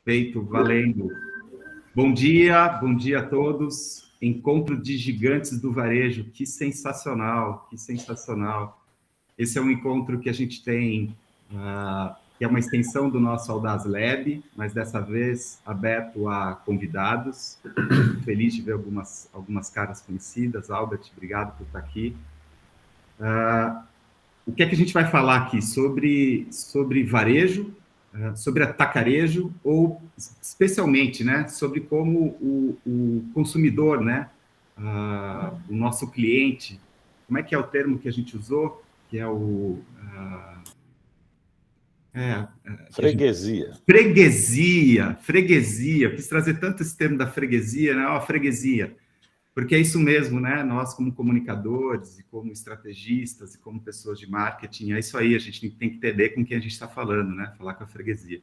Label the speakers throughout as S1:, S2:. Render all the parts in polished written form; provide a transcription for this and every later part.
S1: Feito, valendo. Bom dia a todos. Encontro de gigantes do varejo, que sensacional, que sensacional. Esse é um encontro que a gente tem, que é uma extensão do nosso Audaz Lab, mas dessa vez aberto a convidados. Fico feliz de ver algumas caras conhecidas. Albert, obrigado por estar aqui. O que é que a gente vai falar aqui? Sobre varejo, sobre atacarejo, ou especialmente, né, sobre como o consumidor, né, o nosso cliente, como é que é o termo que a gente usou? Que é o...
S2: freguesia.
S1: Freguesia. Eu quis trazer tanto esse termo da freguesia, né? Ó, freguesia. Porque é isso mesmo, né? Nós, como comunicadores, e como estrategistas, e como pessoas de marketing, é isso aí, a gente tem que entender com quem a gente está falando, né? Falar com a freguesia.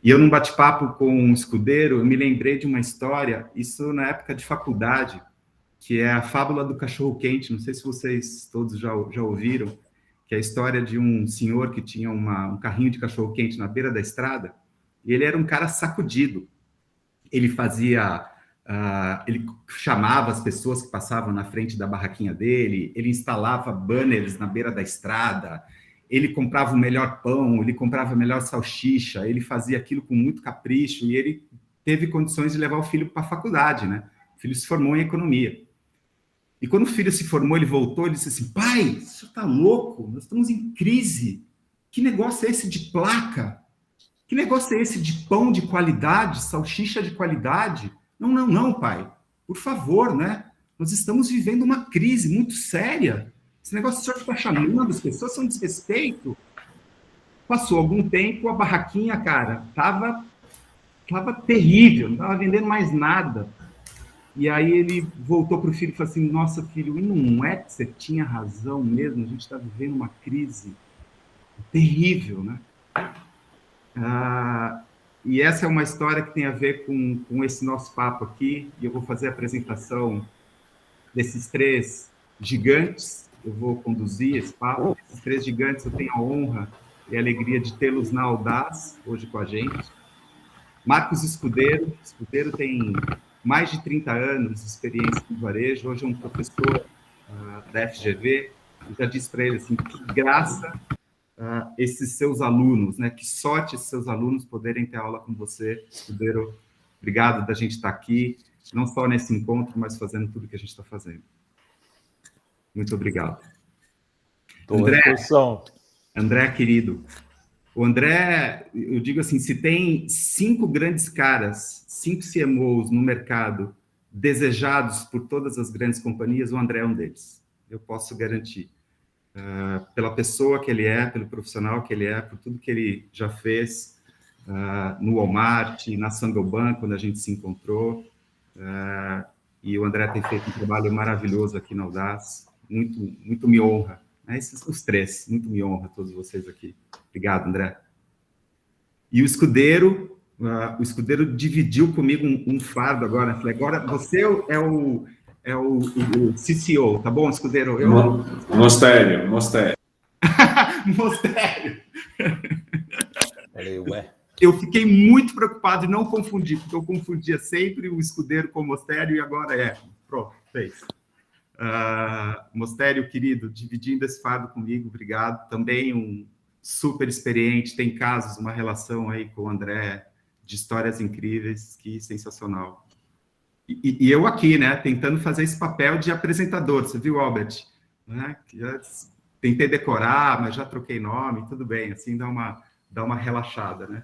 S1: E eu, num bate-papo com um escudeiro, eu me lembrei de uma história, isso na época de faculdade, que é a fábula do cachorro-quente, não sei se vocês todos já ouviram, que é a história de um senhor que tinha um carrinho de cachorro-quente na beira da estrada, e ele era um cara sacudido. Ele fazia... ele chamava as pessoas que passavam na frente da barraquinha dele, ele instalava banners na beira da estrada, ele comprava o melhor pão, ele comprava a melhor salsicha, ele fazia aquilo com muito capricho, e ele teve condições de levar o filho para a faculdade, né? O filho se formou em economia. E quando o filho se formou, ele voltou e disse assim: pai, o senhor está louco? Nós estamos em crise. Que negócio é esse de placa? Que negócio é esse de pão de qualidade, salsicha de qualidade? Não, pai. Por favor, né? Nós estamos vivendo uma crise muito séria. Esse negócio que o senhor está chamando, as pessoas são desrespeito. Passou algum tempo, a barraquinha, cara, tava terrível, não estava vendendo mais nada. E aí ele voltou para o filho e falou assim: nossa, filho, e não é que você tinha razão mesmo? A gente está vivendo uma crise terrível, né? E essa é uma história que tem a ver com esse nosso papo aqui, e eu vou fazer a apresentação desses três gigantes, eu vou conduzir esse papo. Esses três gigantes, eu tenho a honra e a alegria de tê-los na Audaz, hoje com a gente. Marcos Escudeiro tem mais de 30 anos de experiência no varejo, hoje é um professor da FGV, eu já disse para ele assim, que graça esses seus alunos, né? Que sorte esses seus alunos poderem ter aula com você, Escudeiro. Obrigado da gente estar aqui, não só nesse encontro, mas fazendo tudo que a gente está fazendo. Muito obrigado. André, querido. O André, eu digo assim, se tem 5 grandes caras, 5 CMOs no mercado desejados por todas as grandes companhias, o André é um deles. Eu posso garantir. Pela pessoa que ele é, pelo profissional que ele é, por tudo que ele já fez no Walmart, na Saint-Gobain, quando a gente se encontrou. E o André tem feito um trabalho maravilhoso aqui na Audaz. Muito me honra. Os três, muito me honra todos vocês aqui. Obrigado, André. E o Escudeiro dividiu comigo um fardo agora. Falei, agora você é o CCO, tá bom, Escudeiro?
S3: Mostério.
S1: Mostério.
S2: Falei, ué.
S1: Eu fiquei muito preocupado em não confundir, porque eu confundia sempre o Escudeiro com o Mostério, e agora pronto, fez. Mostério, querido, dividindo esse fardo comigo, obrigado. Também um super experiente, tem casos, uma relação aí com o André, de histórias incríveis, que sensacional. E eu aqui, né, tentando fazer esse papel de apresentador, você viu, Albert? Né? Já tentei decorar, mas já troquei nome, tudo bem, assim dá uma relaxada, né?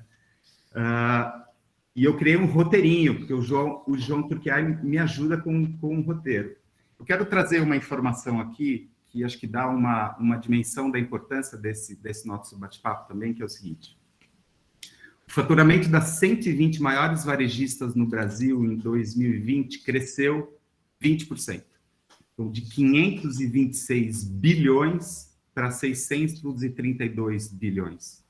S1: E eu criei um roteirinho, porque o João Turquiai me ajuda com um roteiro. Eu quero trazer uma informação aqui, que acho que dá uma dimensão da importância desse nosso bate-papo também, que é o seguinte. O faturamento das 120 maiores varejistas no Brasil em 2020 cresceu 20%. Então, de 526 bilhões para 632 bilhões.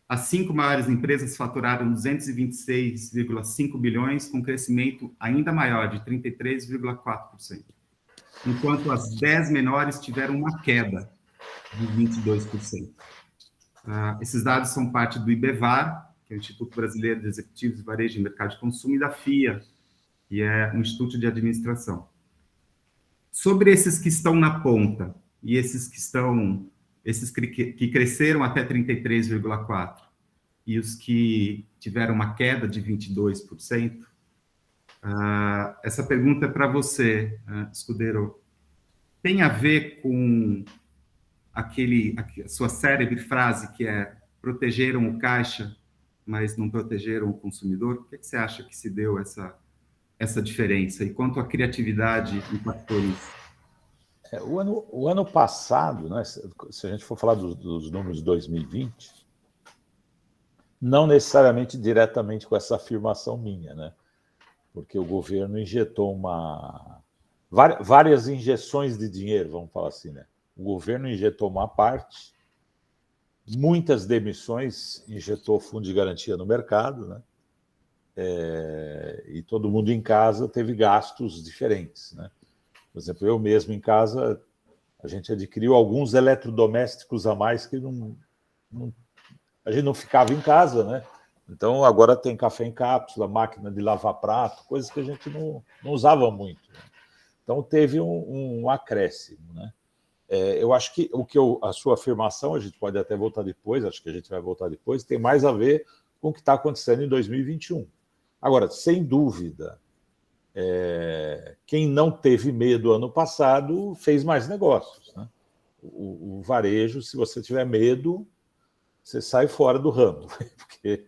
S1: As 5 maiores empresas faturaram 226,5 bilhões, com crescimento ainda maior, de 33,4%. Enquanto as 10 menores tiveram uma queda de 22%. Esses dados são parte do IBEVAR, que é o Instituto Brasileiro de Executivos, Varejo e Mercado de Consumo, e da FIA, que é um Instituto de Administração. Sobre esses que estão na ponta e esses que cresceram até 33,4% e os que tiveram uma queda de 22%, essa pergunta é para você, Scudero. Tem a ver com a sua célebre frase que é protegeram o caixa, mas não protegeram o consumidor? Por que você acha que se deu essa diferença? E quanto a criatividade impactou nisso?
S2: O ano passado, né, se a gente for falar dos números de 2020, não necessariamente diretamente com essa afirmação minha, né? Porque o governo injetou várias injeções de dinheiro, vamos falar assim, né? O governo injetou uma parte, muitas demissões, injetou fundo de garantia no mercado, né? E todo mundo em casa teve gastos diferentes, né? Por exemplo, eu mesmo em casa, a gente adquiriu alguns eletrodomésticos a mais que a gente não ficava em casa, né? Então, agora tem café em cápsula, máquina de lavar prato, coisas que a gente não usava muito, né? Então, teve um acréscimo, né? Eu acho que a sua afirmação, a gente pode até voltar depois, acho que a gente vai voltar depois, tem mais a ver com o que está acontecendo em 2021. Agora, sem dúvida, quem não teve medo ano passado fez mais negócios, né? O varejo, se você tiver medo, você sai fora do ramo, porque,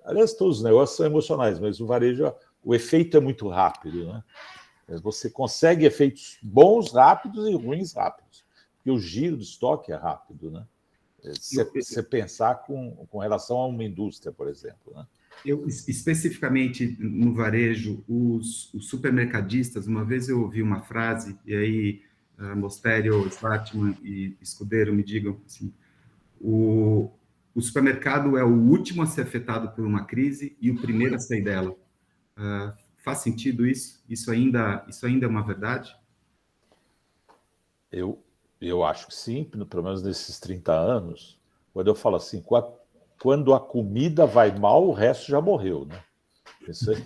S2: aliás, todos os negócios são emocionais, mas o varejo, o efeito é muito rápido, né? Você consegue efeitos bons rápidos e ruins rápidos, porque o giro do estoque é rápido, né? Se você pensar com relação a uma indústria, por exemplo, né?
S1: Especificamente no varejo, os supermercadistas, uma vez eu ouvi uma frase, e aí Mostério, Svartman e Scudero me digam assim, o supermercado é o último a ser afetado por uma crise e o primeiro a sair dela. Faz sentido isso? Isso ainda é uma verdade?
S2: Eu acho que sim, pelo menos nesses 30 anos, quando eu falo assim, quando a comida vai mal, o resto já morreu, né? Isso aí,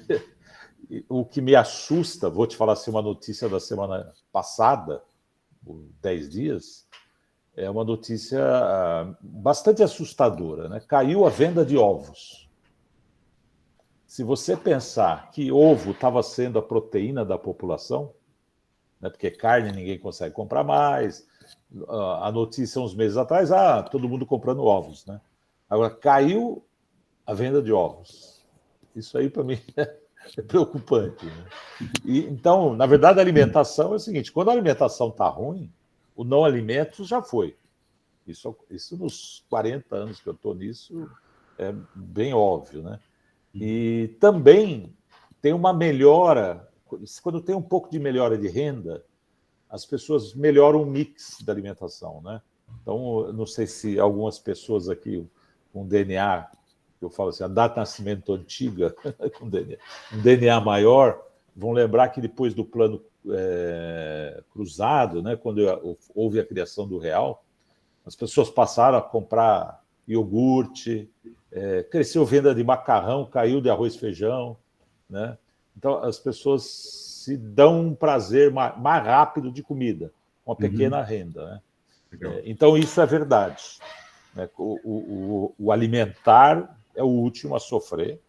S2: o que me assusta, vou te falar assim, uma notícia da semana passada, 10 dias, é uma notícia bastante assustadora, né? Caiu a venda de ovos. Se você pensar que ovo estava sendo a proteína da população, né, porque carne ninguém consegue comprar mais, a notícia uns meses atrás, todo mundo comprando ovos, né? Agora, caiu a venda de ovos. Isso aí, para mim, é preocupante, né? Então, na verdade, a alimentação é o seguinte, quando a alimentação está ruim, o não alimento já foi. Isso nos 40 anos que eu estou nisso, é bem óbvio, né? E também tem uma melhora, quando tem um pouco de melhora de renda, as pessoas melhoram o mix da alimentação, né? Então, eu não sei se algumas pessoas aqui com DNA, eu falo assim, a data de nascimento antiga, com um DNA maior, vão lembrar que depois do plano cruzado, né, quando houve a criação do real, as pessoas passaram a comprar iogurte, cresceu venda de macarrão, caiu de arroz e feijão, né? Então, as pessoas se dão um prazer mais rápido de comida, com uma pequena renda, né? Então, isso é verdade, né? O alimentar é o último a sofrer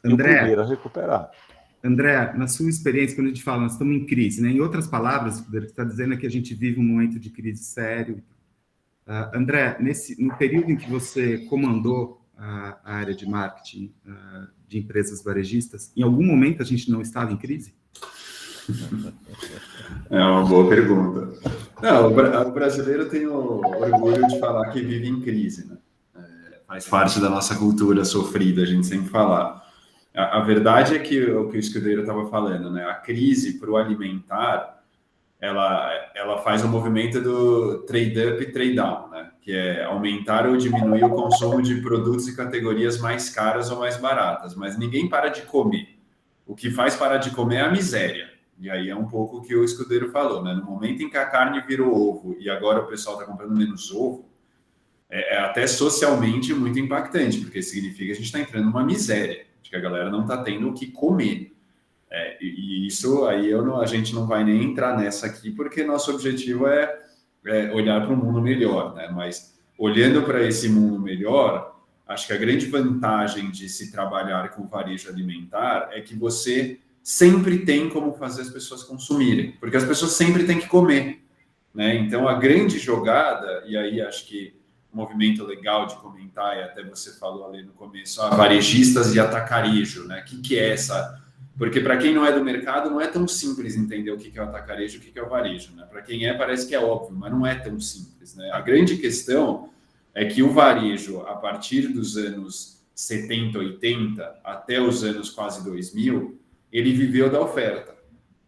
S2: e o primeiro a recuperar.
S1: André, na sua experiência, quando a gente fala, nós estamos em crise, né? Em outras palavras, o que você está dizendo é que a gente vive um momento de crise sério. André, no período em que você comandou a área de marketing de empresas varejistas, em algum momento a gente não estava em crise?
S3: É uma boa pergunta. Não, o brasileiro tem o orgulho de falar que vive em crise, né? Faz parte da nossa cultura sofrida, a gente sempre falar. A verdade é que o que o Scudero estava falando, né? A crise para o alimentar, ela faz um movimento do trade-up e trade-down, né? Que é aumentar ou diminuir o consumo de produtos e categorias mais caras ou mais baratas. Mas ninguém para de comer. O que faz parar de comer é a miséria. E aí é um pouco o que o Scudero falou, né? No momento em que a carne virou ovo e agora o pessoal está comprando menos ovo, é até socialmente muito impactante, porque significa que a gente está entrando numa miséria, de que a galera não está tendo o que comer. E isso aí a gente não vai nem entrar nessa aqui, porque nosso objetivo é olhar para um mundo melhor, né? Mas olhando para esse mundo melhor, acho que a grande vantagem de se trabalhar com varejo alimentar é que você sempre tem como fazer as pessoas consumirem, porque as pessoas sempre têm que comer, né? Então, a grande jogada, e aí acho que um movimento legal de comentar, e até você falou ali no começo, varejistas e atacarejo, né? O que é essa? Porque para quem não é do mercado, não é tão simples entender o que é o atacarejo e o que é o varejo, né? Para quem parece que é óbvio, mas não é tão simples, né? A grande questão é que o varejo, a partir dos anos 70, 80, até os anos quase 2000, ele viveu da oferta,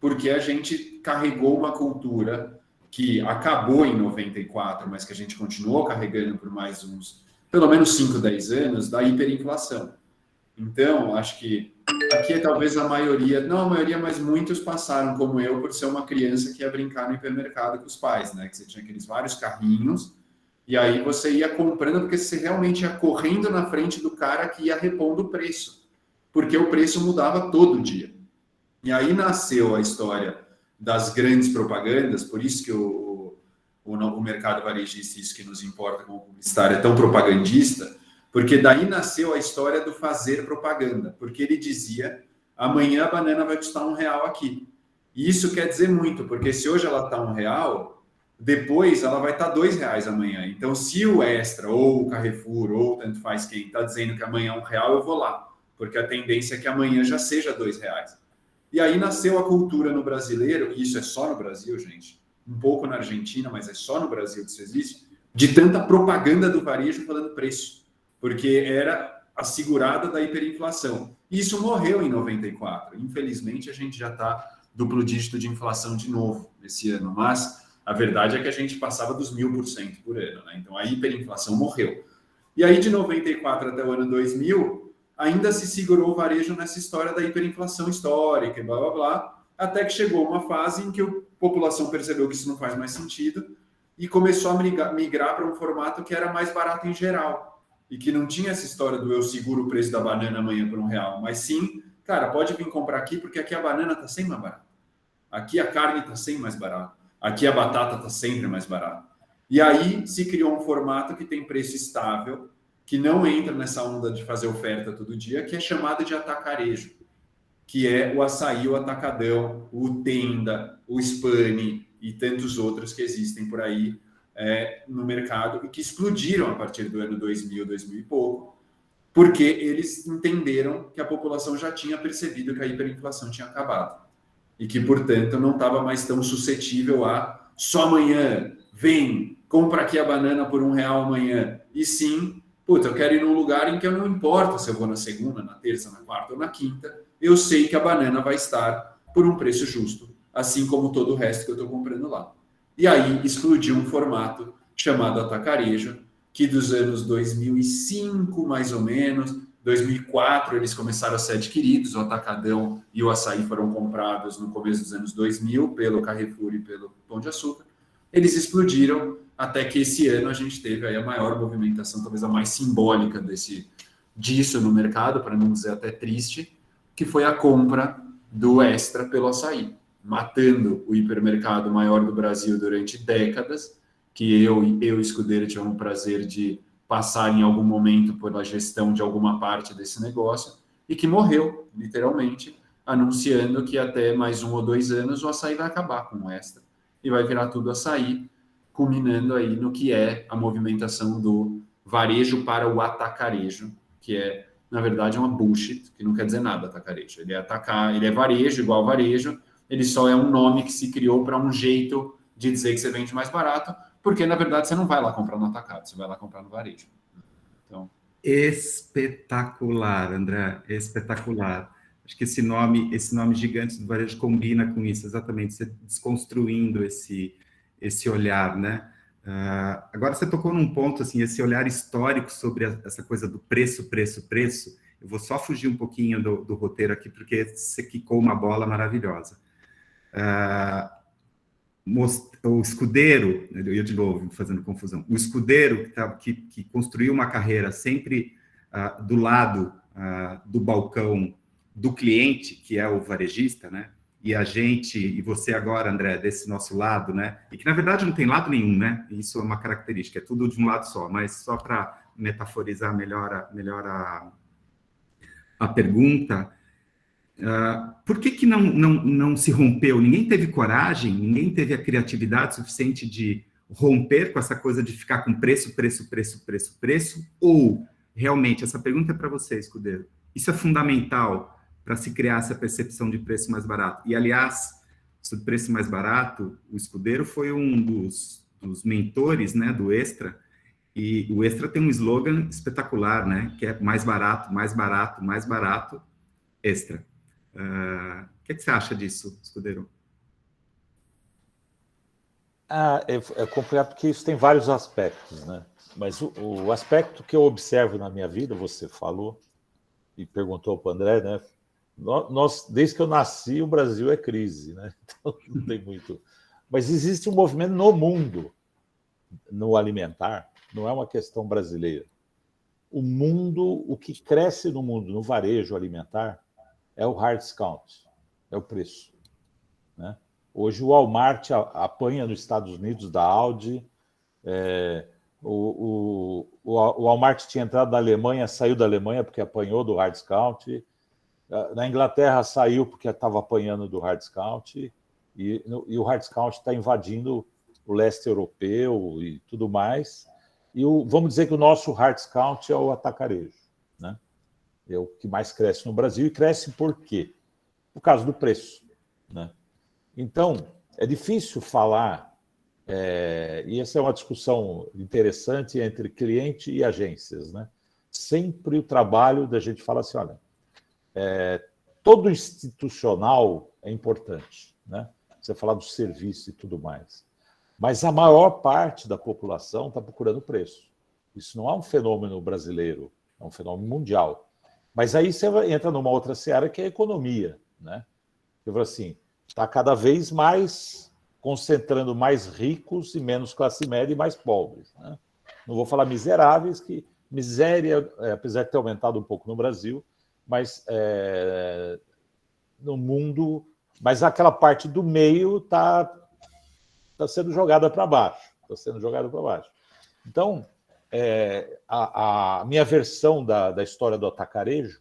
S3: porque a gente carregou uma cultura que acabou em 94, mas que a gente continuou carregando por mais pelo menos 5, 10 anos, da hiperinflação. Então, acho que aqui talvez a maioria, não a maioria, mas muitos passaram, como eu, por ser uma criança que ia brincar no hipermercado com os pais, né? Que você tinha aqueles vários carrinhos, e aí você ia comprando, porque você realmente ia correndo na frente do cara que ia repondo o preço, porque o preço mudava todo dia. E aí nasceu a história das grandes propagandas, por isso que o mercado varejista, isso que nos importa como publicitário, é tão propagandista, porque daí nasceu a história do fazer propaganda, porque ele dizia, amanhã a banana vai custar R$1 aqui. E isso quer dizer muito, porque se hoje ela está R$1, depois ela vai estar R$2 amanhã. Então, se o Extra, ou o Carrefour, ou tanto faz quem está dizendo que amanhã é R$1, eu vou lá, porque a tendência é que amanhã já seja R$2. E aí nasceu a cultura no brasileiro, e isso é só no Brasil, gente, um pouco na Argentina, mas é só no Brasil que isso existe, de tanta propaganda do varejo falando preço, porque era assegurada da hiperinflação. Isso morreu em 94. Infelizmente, a gente já está duplo dígito de inflação de novo esse ano, mas a verdade é que a gente passava dos 1000% por ano, né? Então a hiperinflação morreu. E aí, de 94 até o ano 2000, ainda se segurou o varejo nessa história da hiperinflação histórica e blá, blá, blá, até que chegou uma fase em que a população percebeu que isso não faz mais sentido e começou a migrar para um formato que era mais barato em geral e que não tinha essa história do eu seguro o preço da banana amanhã por R$1, mas sim, cara, pode vir comprar aqui porque aqui a banana está sempre mais barata, aqui a carne está sempre mais barata, aqui a batata está sempre mais barata. E aí se criou um formato que tem preço estável, que não entra nessa onda de fazer oferta todo dia, que é chamada de atacarejo, que é o açaí, o atacadão, o tenda, o spani e tantos outros que existem por aí no mercado e que explodiram a partir do ano 2000, 2000 e pouco, porque eles entenderam que a população já tinha percebido que a hiperinflação tinha acabado e que, portanto, não estava mais tão suscetível a só amanhã, vem, compra aqui a banana por R$1 amanhã, e sim, eu quero ir num lugar em que eu não importa se eu vou na segunda, na terça, na quarta ou na quinta, eu sei que a banana vai estar por um preço justo, assim como todo o resto que eu estou comprando lá. E aí explodiu um formato chamado atacarejo, que dos anos 2005, mais ou menos, 2004, eles começaram a ser adquiridos, o atacadão e o açaí foram comprados no começo dos anos 2000 pelo Carrefour e pelo Pão de Açúcar. Eles explodiram até que esse ano a gente teve aí a maior movimentação, talvez a mais simbólica disso no mercado, para não dizer até triste, que foi a compra do Extra pelo açaí, matando o hipermercado maior do Brasil durante décadas, que eu e Escudeiro tivemos o prazer de passar em algum momento pela gestão de alguma parte desse negócio, e que morreu, literalmente, anunciando que até mais 1 ou 2 anos o açaí vai acabar com o Extra, e vai virar tudo açaí, culminando aí no que é a movimentação do varejo para o atacarejo, que é, na verdade, uma bullshit, que não quer dizer nada atacarejo. Ele é varejo, igual varejo, ele só é um nome que se criou para um jeito de dizer que você vende mais barato, porque, na verdade, você não vai lá comprar no atacado, você vai lá comprar no varejo. Então...
S1: Espetacular, André, espetacular. Acho que esse nome gigante do varejo combina com isso, exatamente, você desconstruindo esse olhar, né? Agora você tocou num ponto, assim, esse olhar histórico sobre essa coisa do preço. Eu vou só fugir um pouquinho do roteiro aqui, porque você quicou uma bola maravilhosa. o escudeiro, eu de novo fazendo confusão, o escudeiro que construiu uma carreira sempre do lado do balcão do cliente, que é o varejista, né? E a gente, e você agora, André, desse nosso lado, né? E que na verdade não tem lado nenhum, né? Isso é uma característica, é tudo de um lado só, mas só para metaforizar melhor a pergunta. Por que não se rompeu? Ninguém teve coragem, ninguém teve a criatividade suficiente de romper com essa coisa de ficar com preço, ou realmente, essa pergunta é para você, escudeiro, isso é fundamental para se criar essa percepção de preço mais barato. E, aliás, sobre preço mais barato, o escudeiro foi um dos mentores, né, do Extra, e o Extra tem um slogan espetacular, né, que é mais barato, Extra. O que você acha disso, escudeiro?
S2: É complicado porque isso tem vários aspectos, né? Mas o aspecto que eu observo na minha vida, você falou e perguntou para o André, né? Desde que eu nasci, o Brasil é crise, né? Então não tem muito. Mas existe um movimento no mundo, no alimentar, não é uma questão brasileira. O que cresce no mundo, no varejo alimentar, é o hard discount, é o preço, né? Hoje o Walmart apanha nos Estados Unidos da Aldi, o Walmart tinha entrado na Alemanha, saiu da Alemanha porque apanhou do hard discount, na Inglaterra saiu porque estava apanhando do hard discount, e o hard discount está invadindo o leste europeu e tudo mais, e vamos dizer que o nosso hard discount é o atacarejo, né? É o que mais cresce no Brasil, e cresce por quê? Por causa do preço, né? Então, é difícil falar, e essa é uma discussão interessante entre cliente e agências, né? Sempre o trabalho da gente fala assim, olha, todo institucional é importante, né? Você falar do serviço e tudo mais, mas a maior parte da população está procurando preço. Isso não é um fenômeno brasileiro, é um fenômeno mundial. Mas aí você entra numa outra seara que é a economia, né? Eu falo assim, está cada vez mais concentrando mais ricos e menos classe média e mais pobres, né? Não vou falar miseráveis, que miséria, apesar de ter aumentado um pouco no Brasil, mas no mundo, mas aquela parte do meio está sendo jogada para baixo, Então, a minha versão da história do atacarejo,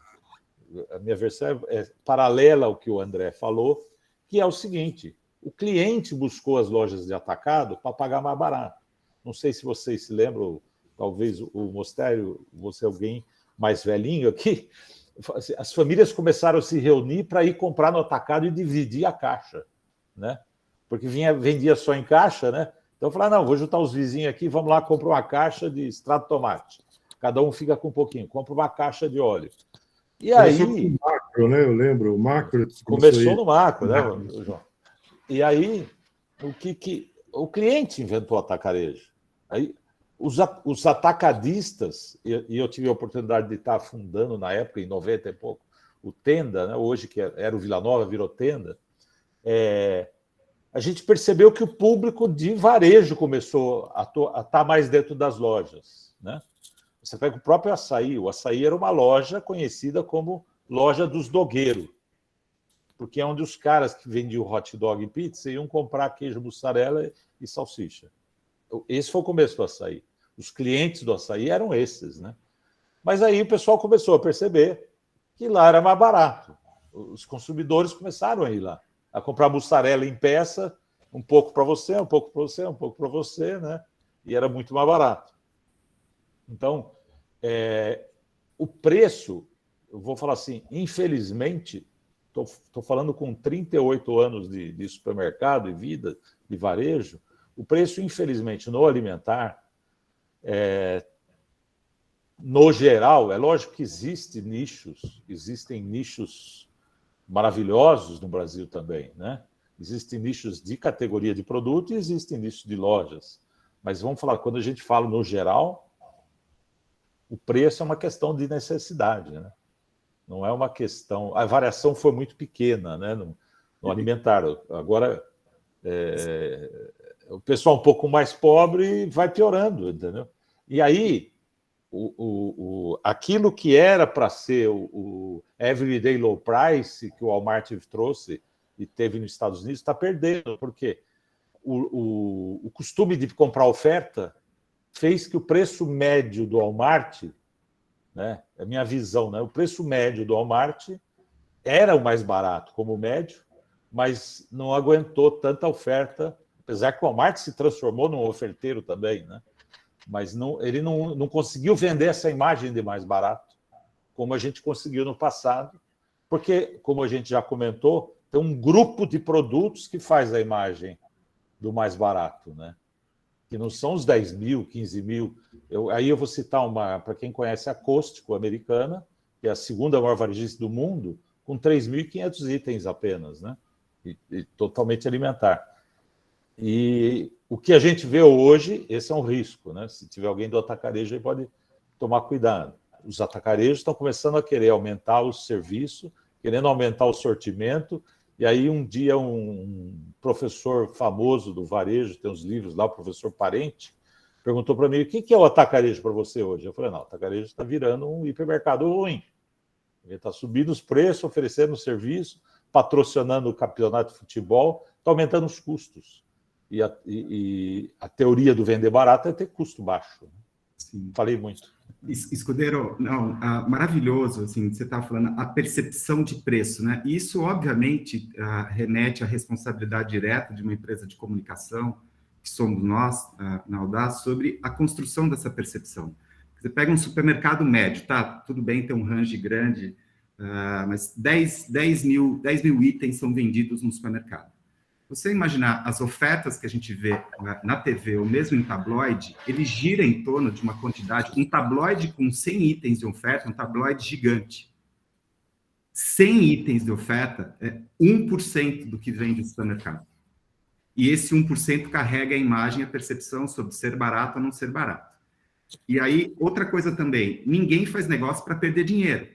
S2: a minha versão é paralela ao que o André falou, que é o seguinte: o cliente buscou as lojas de atacado para pagar mais barato. Não sei se vocês se lembram, talvez o Mostério, você é alguém mais velhinho aqui, as famílias começaram a se reunir para ir comprar no atacado e dividir a caixa, né? Porque vendia só em caixa, né? Então eu falei, não, vou juntar os vizinhos aqui, vamos lá, compra uma caixa de extrato de tomate. Cada um fica com um pouquinho, compra uma caixa de óleo. E
S4: começou
S2: aí...
S4: com o macro, né? Eu lembro, o macro...
S2: Começou no macro, né, João? E aí, o cliente inventou o atacarejo. Aí, os atacadistas, e eu tive a oportunidade de estar fundando na época, em 90 e pouco, o Tenda, né, hoje que era o Vila Nova, virou Tenda, a gente percebeu que o público de varejo começou a estar mais dentro das lojas, né? Você pega o próprio Açaí. O Açaí era uma loja conhecida como loja dos dogueiros, porque é onde os caras que vendiam hot dog e pizza iam comprar queijo mussarela e salsicha. Esse foi o começo do Açaí. Os clientes do Açaí eram esses, né? Mas aí o pessoal começou a perceber que lá era mais barato. Os consumidores começaram a ir lá, a comprar mussarela em peça, um pouco para você, um pouco para você, um pouco para você, né? E era muito mais barato. Então, o preço, eu vou falar assim, infelizmente, estou falando com 38 anos de supermercado e vida de varejo, o preço, infelizmente, no alimentar, no geral, é lógico que existem nichos maravilhosos no Brasil também, né? Existem nichos de categoria de produto e existem nichos de lojas. Mas vamos falar, quando a gente fala no geral, o preço é uma questão de necessidade, né? Não é uma questão... A variação foi muito pequena, né, no alimentar. Agora, O pessoal um pouco mais pobre vai piorando, entendeu? E aí, aquilo que era para ser o everyday low price que o Walmart trouxe e teve nos Estados Unidos está perdendo, porque o costume de comprar oferta fez que o preço médio do Walmart, né, é a minha visão, né, o preço médio do Walmart era o mais barato como médio, mas não aguentou tanta oferta, apesar que o Walmart se transformou num oferteiro também, né? Mas ele não conseguiu vender essa imagem de mais barato, como a gente conseguiu no passado, porque, como a gente já comentou, tem um grupo de produtos que faz a imagem do mais barato, né? Que não são os 10 mil, 15 mil. Aí eu vou citar para quem conhece a Costco americana, que é a segunda maior varejista do mundo, com 3.500 itens apenas, né? E totalmente alimentar. E o que a gente vê hoje, esse é um risco, né? Se tiver alguém do atacarejo, aí pode tomar cuidado. Os atacarejos estão começando a querer aumentar o serviço, querendo aumentar o sortimento, e aí um dia um professor famoso do varejo, tem uns livros lá, o professor Parente, perguntou para mim, o que é o atacarejo para você hoje? Eu falei, não, o atacarejo está virando um hipermercado ruim. Ele está subindo os preços, oferecendo serviço, patrocinando o campeonato de futebol, está aumentando os custos. E a teoria do vender barato é ter custo baixo.
S1: Sim.
S2: Falei muito.
S1: Escudeiro, não, maravilhoso, assim, você estava falando, a percepção de preço, né? Isso, obviamente, remete à responsabilidade direta de uma empresa de comunicação, que somos nós, na Audaz, sobre a construção dessa percepção. Você pega um supermercado médio, tá? Tudo bem, tem um range grande, mas 10 mil itens são vendidos no supermercado. Você imaginar as ofertas que a gente vê na TV ou mesmo em tabloide, ele gira em torno de uma quantidade, um tabloide com 100 itens de oferta, um tabloide gigante. 100 itens de oferta é 1% do que vende o supermercado. E esse 1% carrega a imagem, a percepção sobre ser barato ou não ser barato. E aí, outra coisa também, ninguém faz negócio para perder dinheiro,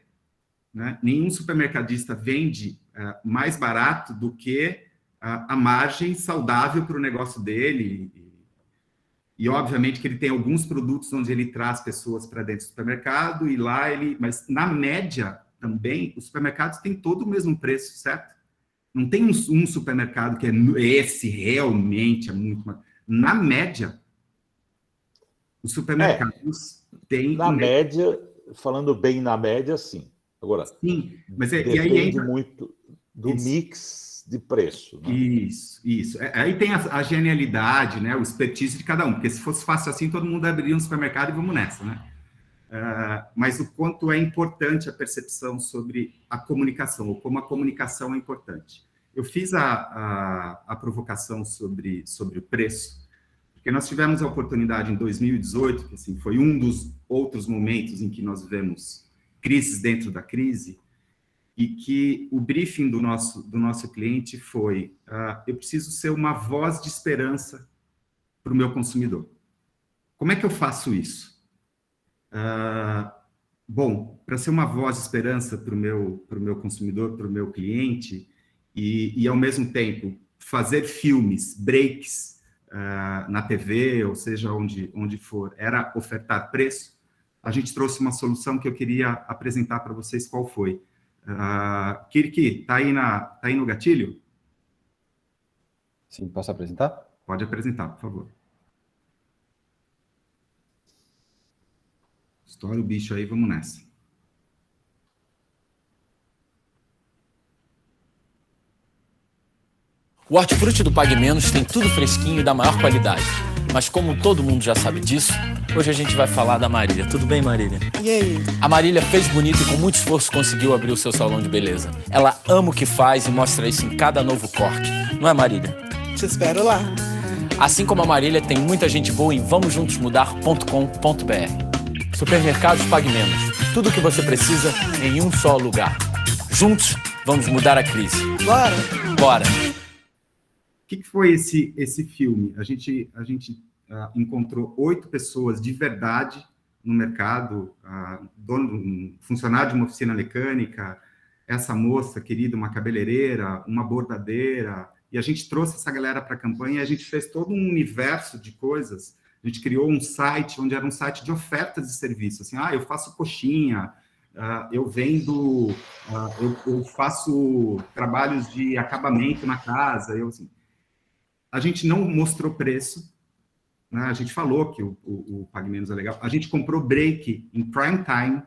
S1: né? Nenhum supermercadista vende mais barato do que a margem saudável para o negócio dele. E, obviamente, que ele tem alguns produtos onde ele traz pessoas para dentro do supermercado e lá ele... Mas, na média, também, os supermercados têm todo o mesmo preço, certo? Não tem um supermercado que esse realmente é muito... Na média, os supermercados têm...
S2: Na média, falando bem na média, sim. Agora,
S1: sim, mas
S2: depende muito do mix de preço. Né?
S1: Isso. Aí tem a genialidade, né, o expertise de cada um, porque se fosse fácil assim, todo mundo abriria um supermercado e vamos nessa, né? Mas o quanto é importante a percepção sobre a comunicação, ou como a comunicação é importante. Eu fiz a provocação sobre o preço, porque nós tivemos a oportunidade em 2018, que assim, foi um dos outros momentos em que nós vivemos crises dentro da crise, e que o briefing do nosso cliente foi, eu preciso ser uma voz de esperança para o meu consumidor. Como é que eu faço isso? Bom, para ser uma voz de esperança para o meu consumidor, para o meu cliente, e ao mesmo tempo fazer filmes, breaks na TV, ou seja, onde for, era ofertar preço, a gente trouxe uma solução que eu queria apresentar para vocês qual foi. Kirki, tá aí no gatilho?
S5: Sim, posso apresentar?
S1: Pode apresentar, por favor. Estoura o bicho aí, vamos nessa.
S6: O Hortifruti do Pague Menos tem tudo fresquinho e da maior qualidade. Mas como todo mundo já sabe disso, hoje a gente vai falar da Marília. Tudo bem, Marília?
S7: E aí?
S6: A Marília fez bonito e com muito esforço conseguiu abrir o seu salão de beleza. Ela ama o que faz e mostra isso em cada novo corte. Não é, Marília?
S7: Te espero lá.
S6: Assim como a Marília, tem muita gente boa em vamosjuntosmudar.com.br. Supermercados Pague Menos. Tudo o que você precisa em um só lugar. Juntos, vamos mudar a crise.
S7: Bora!
S6: Bora!
S1: O que foi esse filme? A gente encontrou 8 pessoas de verdade no mercado, um funcionário de uma oficina mecânica, essa moça querida, uma cabeleireira, uma bordadeira, e a gente trouxe essa galera para a campanha e a gente fez todo um universo de coisas. A gente criou um site onde era um site de ofertas de serviço. Assim, eu faço coxinha, eu vendo, eu faço trabalhos de acabamento na casa. Assim, a gente não mostrou preço, né? A gente falou que o Pague Menos é legal. A gente comprou break em prime time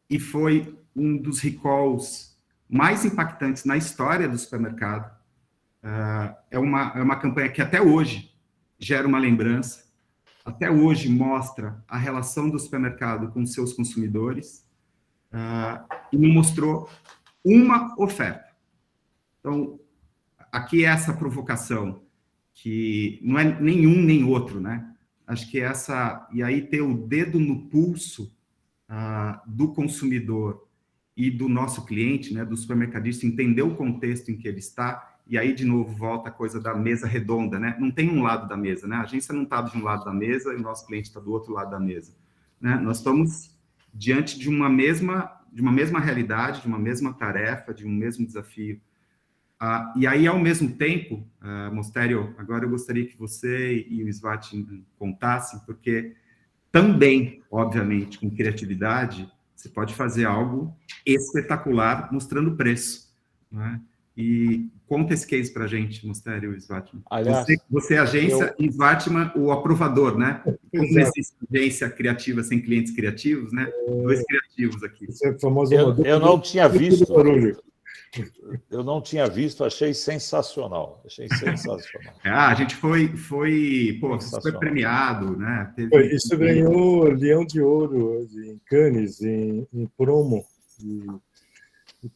S1: e foi um dos recalls mais impactantes na história do supermercado. É uma campanha que até hoje gera uma lembrança, até hoje mostra a relação do supermercado com seus consumidores e não mostrou uma oferta. Então, aqui é essa provocação, que não é nenhum nem outro, né? Acho que e aí ter o dedo no pulso do consumidor e do nosso cliente, né, do supermercadista, entender o contexto em que ele está, e aí, de novo, volta a coisa da mesa redonda, né? Não tem um lado da mesa, né? A agência não está de um lado da mesa e o nosso cliente está do outro lado da mesa, né? Nós estamos diante de uma mesma realidade, de uma mesma tarefa, de um mesmo desafio. E aí, ao mesmo tempo, Mostério, agora eu gostaria que você e o Svat contassem, porque também, obviamente, com criatividade, você pode fazer algo espetacular mostrando preço, né? E conta esse case para a gente, Mostério e Svatman.
S2: Aliás,
S1: você é agência e Svatman o aprovador, né? Como não existe agência criativa sem clientes criativos, né? Dois criativos aqui.
S4: Você é famoso
S2: eu não tinha visto. Eu não tinha visto, achei sensacional.
S1: A gente foi premiado, né?
S4: Isso ganhou Leão de Ouro em Cannes, em promo.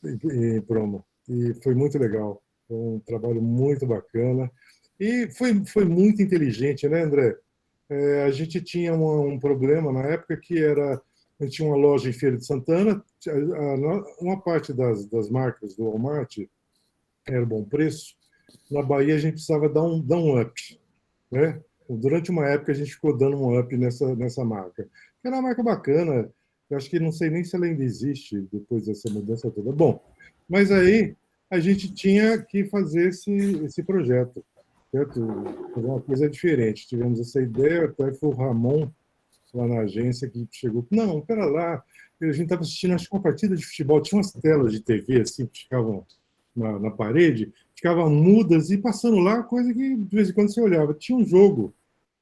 S4: Em promo. E foi muito legal. Foi um trabalho muito bacana. E foi muito inteligente, né, André? A gente tinha um problema na época que a gente tinha uma loja em Feira de Santana, uma parte das marcas do Walmart era Bom Preço. Na Bahia a gente precisava dar um up, né? Durante uma época a gente ficou dando um up nessa marca. Era uma marca bacana. Eu acho que não sei nem se ela ainda existe depois dessa mudança toda. Bom, mas aí a gente tinha que fazer esse projeto, certo? Fazer uma coisa diferente. Tivemos essa ideia, até foi o Ramon, lá na agência, que chegou. Não, pera lá, a gente estava assistindo, acho que uma partida de futebol, tinha umas telas de TV assim, que ficavam na parede, ficavam mudas e passando lá, coisa que de vez em quando você olhava. Tinha um jogo.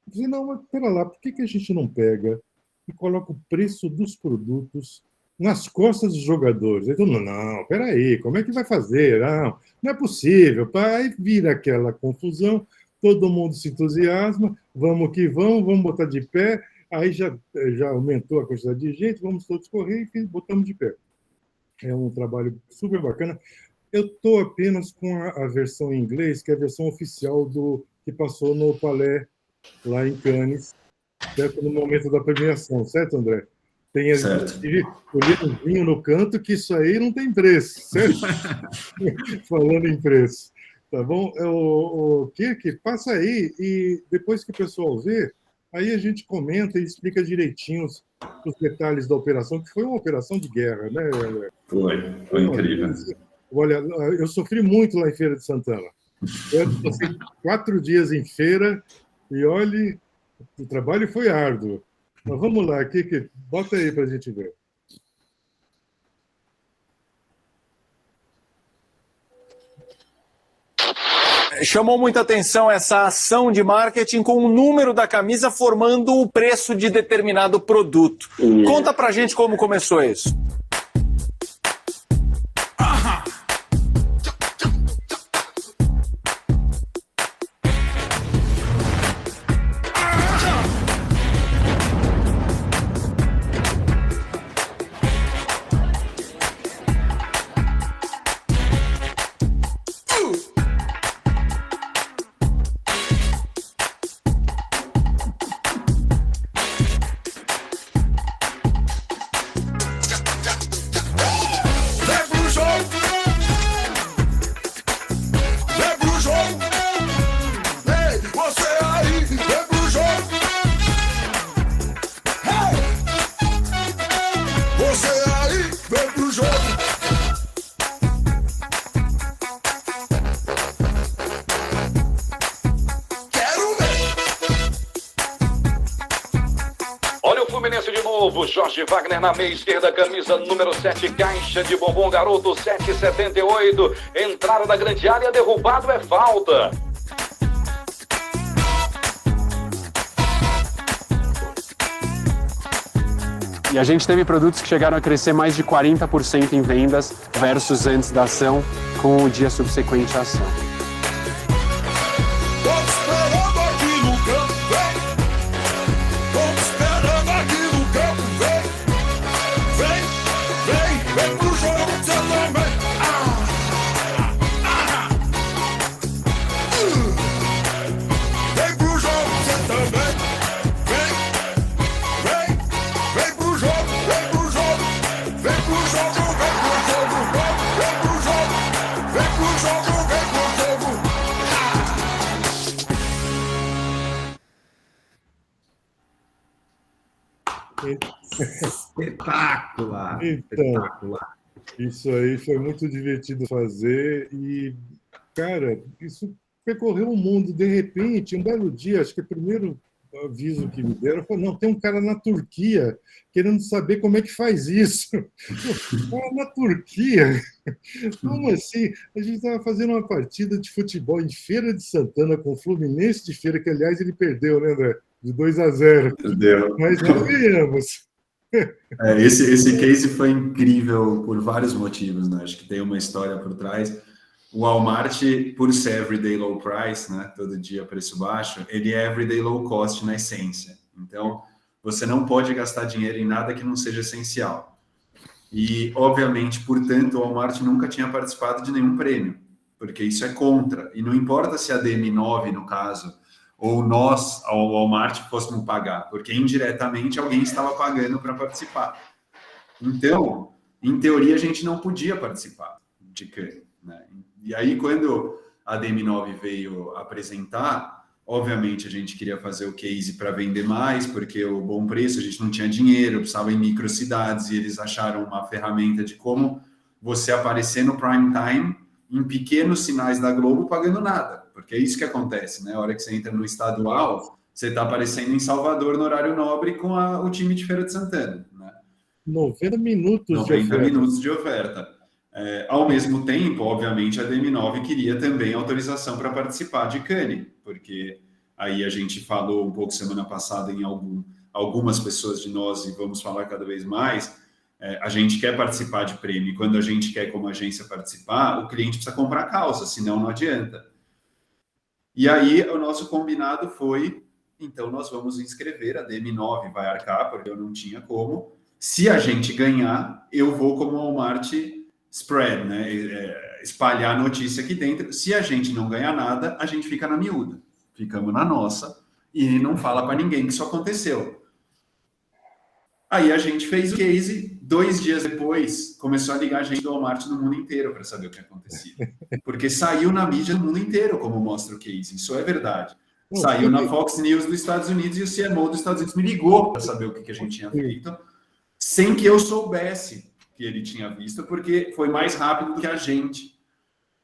S4: Eu falei, não, mas pera lá, por que a gente não pega e coloca o preço dos produtos nas costas dos jogadores? Então, não, peraí, como é que vai fazer? Não é possível. Aí vira aquela confusão, todo mundo se entusiasma, vamos que vamos botar de pé, aí já aumentou a quantidade de gente, vamos todos correr e botamos de pé. É um trabalho super bacana. Eu estou apenas com a versão em inglês, que é a versão oficial que passou no Palais, lá em Cannes, certo? No momento da premiação, certo, André? Tem o leãozinho no canto, que isso aí não tem preço, certo? Falando em preço. Tá bom? O Kirk, passa aí, e depois que o pessoal vê, aí a gente comenta e explica direitinho os detalhes da operação, que foi uma operação de guerra, né, André?
S3: Foi incrível.
S4: Olha, eu sofri muito lá em Feira de Santana. Eu passei 4 dias em feira e, olha, o trabalho foi árduo. Mas vamos lá, Kiki, bota aí para a gente ver.
S7: Chamou muita atenção essa ação de marketing com o número da camisa formando o preço de determinado produto. Conta pra gente como começou isso.
S8: frente, Wagner na meia esquerda, camisa número 7, caixa de bombom garoto 7,78. Entrada da grande área, derrubado, é falta.
S9: E a gente teve produtos que chegaram a crescer mais de 40% em vendas versus antes da ação, com o dia subsequente à ação.
S1: Espetacular!
S4: Então,
S1: Espetacular!
S4: isso aí foi muito divertido fazer e, cara, isso percorreu o mundo. De repente, um belo dia, acho que o primeiro aviso que me deram foi: não, tem um cara na Turquia querendo saber como é que faz isso. Na Turquia? Como assim? A gente estava fazendo uma partida de futebol em Feira de Santana com o Fluminense de Feira, que, aliás, ele perdeu, né, André? De 2-0.
S3: Perdeu.
S4: Mas nós ganhamos.
S3: Esse case foi incrível por vários motivos, né? Acho que tem uma história por trás. O Walmart, por ser everyday low price, né? Todo dia preço baixo, ele é everyday low cost na essência. Então, você não pode gastar dinheiro em nada que não seja essencial. E, obviamente, portanto, o Walmart nunca tinha participado de nenhum prêmio, porque isso é contra. E não importa se a DM9, no caso, ou nós, ao Walmart, fôssemos pagar, porque indiretamente alguém estava pagando para participar. Então, em teoria, a gente não podia participar de Cannes, né? E aí, quando a DM9 veio apresentar, obviamente a gente queria fazer o case para vender mais, porque o bom preço, a gente não tinha dinheiro, precisava em microcidades, e eles acharam uma ferramenta de como você aparecer no prime time em pequenos sinais da Globo pagando nada. Porque é isso que acontece, né? A hora que você entra no estadual, você está aparecendo em Salvador no horário nobre com o time de Feira de Santana, né?
S4: 90 minutos
S3: 90 minutos de oferta. Ao mesmo tempo, obviamente, a DM9 queria também autorização para participar de Cannes, porque aí a gente falou um pouco semana passada em algumas pessoas de nós, e vamos falar cada vez mais, a gente quer participar de prêmio, e quando a gente quer, como agência, participar, o cliente precisa comprar causa, senão não adianta. E aí, o nosso combinado foi, então nós vamos inscrever, a DM9 vai arcar, porque eu não tinha como. Se a gente ganhar, eu vou como Walmart spread, né? Espalhar a notícia aqui dentro. Se a gente não ganhar nada, a gente fica na miúda. Ficamos na nossa e não fala para ninguém que isso aconteceu. Aí a gente fez o case, 2 dias depois, começou a ligar a gente do Walmart no mundo inteiro para saber o que acontecia. Porque saiu na mídia no mundo inteiro, como mostra o case. Isso é verdade. Saiu na Fox News dos Estados Unidos e o CMO dos Estados Unidos me ligou para saber o que a gente tinha feito, sem que eu soubesse que ele tinha visto, porque foi mais rápido do que a gente,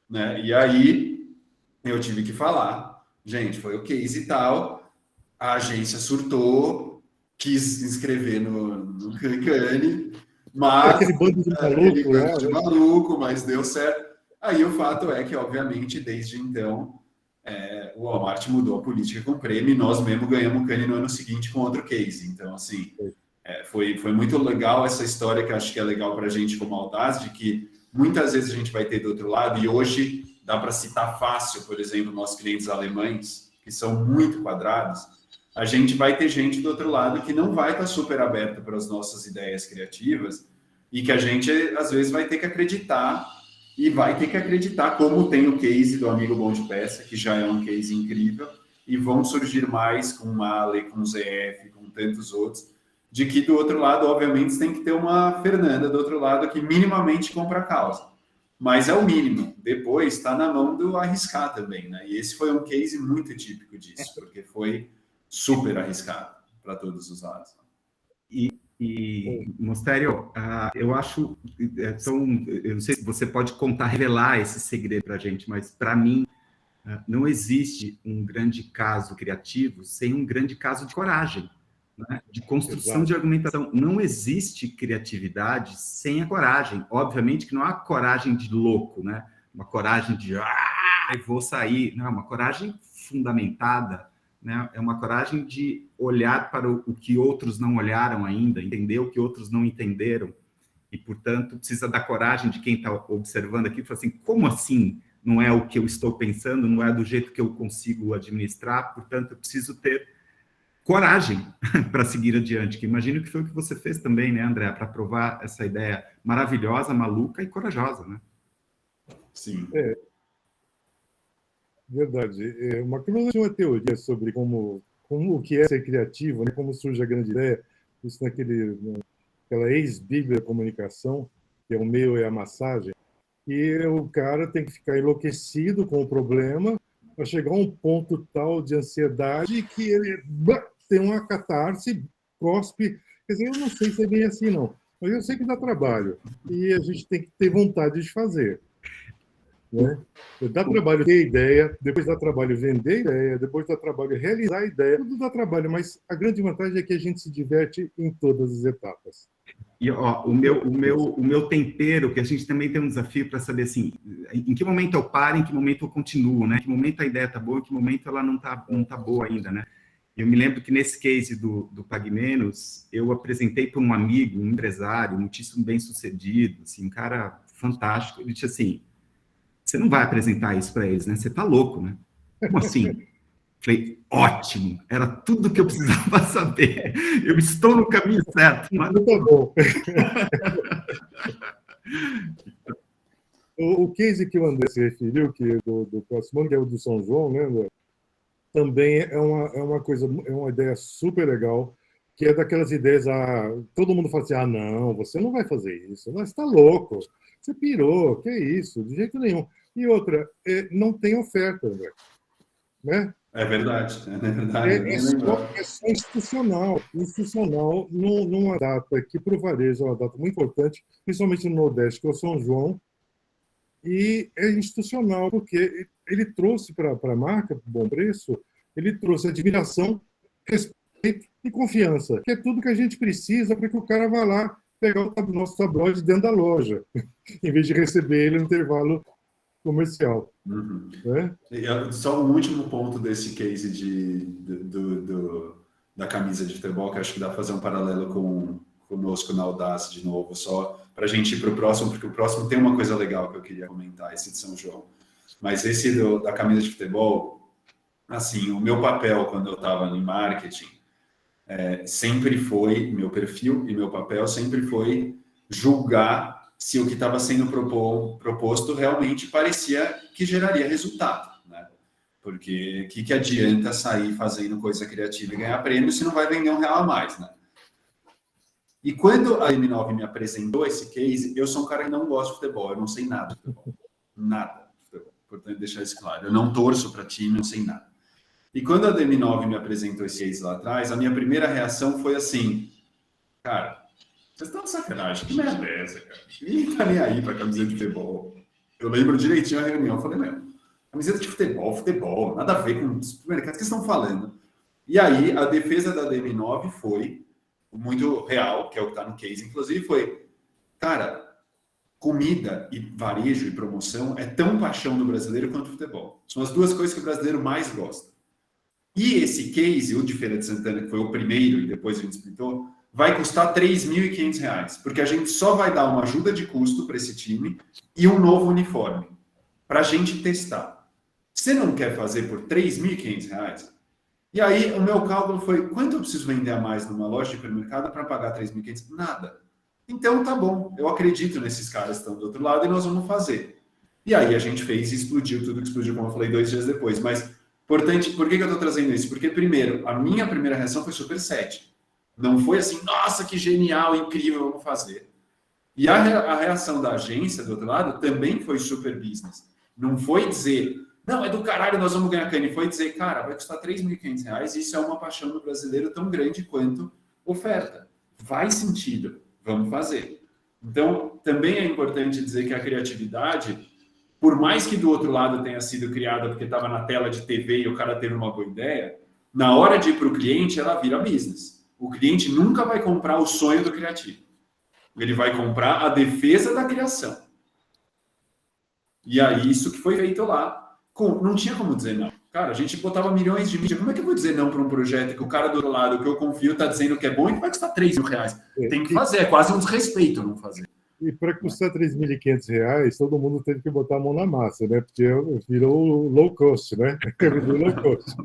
S3: né? E aí eu tive que falar, gente, foi o case e tal, a agência surtou, quis inscrever no Cannes, mas
S4: aquele bando de
S3: maluco, mas deu certo. Aí o fato é que, obviamente, desde então, o Walmart mudou a política com o prêmio e nós mesmo ganhamos o Cannes no ano seguinte com outro case. Então, assim, foi muito legal essa história, que acho que é legal para a gente como Audaz, de que muitas vezes a gente vai ter do outro lado, e hoje dá para citar fácil, por exemplo, nossos clientes alemães, que são muito quadrados. A gente vai ter gente do outro lado que não vai estar super aberta para as nossas ideias criativas e que a gente, às vezes, vai ter que acreditar, e vai ter que acreditar, como tem o case do Amigo Bom de Peça, que já é um case incrível, e vão surgir mais com o Male, com o ZF, com tantos outros, de que do outro lado, obviamente, você tem que ter uma Fernanda do outro lado que minimamente compra a causa. Mas é o mínimo. Depois está na mão do arriscar também, né? E esse foi um case muito típico disso, porque foi super arriscado para todos os lados.
S1: E Mostério, eu acho, eu não sei se você pode revelar esse segredo para a gente, mas para mim não existe um grande caso criativo sem um grande caso de coragem. né, de construção
S4: Exato.
S1: de argumentação. Não existe criatividade sem a coragem. Obviamente que não há coragem de louco, né? Uma coragem de vou sair. Não, uma coragem fundamentada, né? É uma coragem de olhar para o que outros não olharam ainda, entender o que outros não entenderam. E, portanto, precisa da coragem de quem está observando aqui, falar assim, como assim não é o que eu estou pensando, não é do jeito que eu consigo administrar, portanto, eu preciso ter coragem para seguir adiante, que imagino que foi o que você fez também, né, André, para provar essa ideia maravilhosa, maluca e corajosa, né?
S3: Sim.
S4: Verdade. O McLuhan tinha uma teoria sobre como o que é ser criativo, né? Como surge a grande ideia, isso naquela ex-bíblia da comunicação, que é o meio e a massagem, e o cara tem que ficar enlouquecido com o problema para chegar a um ponto tal de ansiedade que ele tem uma catarse, cospe. Quer dizer, eu não sei se é bem assim, não, mas eu sei que dá trabalho e a gente tem que ter vontade de fazer. Né? Dá trabalho ter ideia, depois dá trabalho vender ideia, depois dá trabalho realizar a ideia, tudo dá trabalho, mas a grande vantagem é que a gente se diverte em todas as etapas.
S1: E ó, o meu tempero, que a gente também tem um desafio para saber assim, em que momento eu paro, em que momento eu continuo, né? Em que momento a ideia está boa, em que momento ela não tá boa ainda, né? Eu me lembro que nesse case do Pague Menos, eu apresentei para um amigo, um empresário, muitíssimo bem-sucedido, assim, um cara fantástico. Ele disse assim, você não vai apresentar isso para eles, né? Você tá louco, né? Como assim? Falei, ótimo, era tudo que eu precisava saber. Eu estou no caminho certo. Mas...
S4: Tá bom. O case que o André se referiu, que é do próximo ano, que é o do São João, né, André? Também é uma ideia super legal, que é daquelas ideias, todo mundo fala assim, não, você não vai fazer isso, você está louco, você pirou, que é isso, de jeito nenhum. E outra, não tem oferta, André. Né?
S3: É verdade.
S4: É só institucional numa data que para o varejo é uma data muito importante, principalmente no Nordeste, que é o São João, e é institucional, porque ele trouxe para a marca, por bom preço, ele trouxe admiração, respeito e confiança, que é tudo que a gente precisa para que o cara vá lá pegar o nosso tabloide dentro da loja, em vez de receber ele no intervalo comercial.
S3: Uhum.
S4: Né?
S3: Só um último ponto desse case da camisa de futebol, que acho que dá para fazer um paralelo conosco na Audace de novo, só para a gente ir para o próximo, porque o próximo tem uma coisa legal que eu queria comentar, esse de São João. Mas esse da camisa de futebol, assim, o meu papel quando eu estava em marketing sempre foi, meu perfil e meu papel sempre foi julgar se o que estava sendo proposto realmente parecia que geraria resultado, né? Porque que adianta sair fazendo coisa criativa e ganhar prêmio se não vai vender R$1 a mais, né? E quando a M9 me apresentou esse case, eu sou um cara que não gosta de futebol, eu não sei nada de futebol. Nada de futebol. Importante deixar isso claro. Eu não torço para time, não sei nada. E quando a DM9 me apresentou esse case lá atrás, a minha primeira reação foi assim, cara, vocês estão de sacanagem, que merda é essa, cara? Ninguém tá nem aí para camiseta de futebol. Eu lembro direitinho a reunião, eu falei, camiseta de futebol, nada a ver com o supermercado que vocês estão falando. E aí, a defesa da DM9 foi muito real, que é o que está no case, inclusive foi, cara, comida e varejo e promoção é tão paixão do brasileiro quanto o futebol. São as duas coisas que o brasileiro mais gosta. E esse case, o de Feira de Santana, que foi o primeiro e depois a gente explitou, vai custar R$3.500, porque a gente só vai dar uma ajuda de custo para esse time e um novo uniforme, para a gente testar. Você não quer fazer por R$3.500? E aí o meu cálculo foi, quanto eu preciso vender a mais numa loja de supermercado para pagar R$3.500? Nada. Então tá bom, eu acredito nesses caras que estão do outro lado e nós vamos fazer. E aí a gente fez e explodiu tudo que explodiu, como eu falei 2 dias depois. Mas, importante, por que eu estou trazendo isso? Porque, primeiro, a minha primeira reação foi super 7. Não foi assim, nossa, que genial, incrível, vamos fazer. E a reação da agência, do outro lado, também foi super business. Não foi dizer, não, é do caralho, nós vamos ganhar cana. Foi dizer, cara, vai custar R$3.500 e isso é uma paixão do brasileiro tão grande quanto oferta. Faz sentido, vamos fazer. Então, também é importante dizer que a criatividade, por mais que do outro lado tenha sido criada porque estava na tela de TV e o cara teve uma boa ideia, na hora de ir para o cliente, ela vira business. o cliente nunca vai comprar o sonho do criativo. Ele vai comprar a defesa da criação. E aí, isso que foi feito lá, não tinha como dizer não. Cara, a gente botava milhões de mídia. Como é que eu vou dizer não para um projeto que o cara do outro lado, que eu confio, está dizendo que é bom e que vai custar R$3.000? Tem que fazer, é quase um desrespeito não fazer.
S4: E para custar R$3.500, todo mundo teve que botar a mão na massa, né? Porque virou low cost, né? Virou low cost.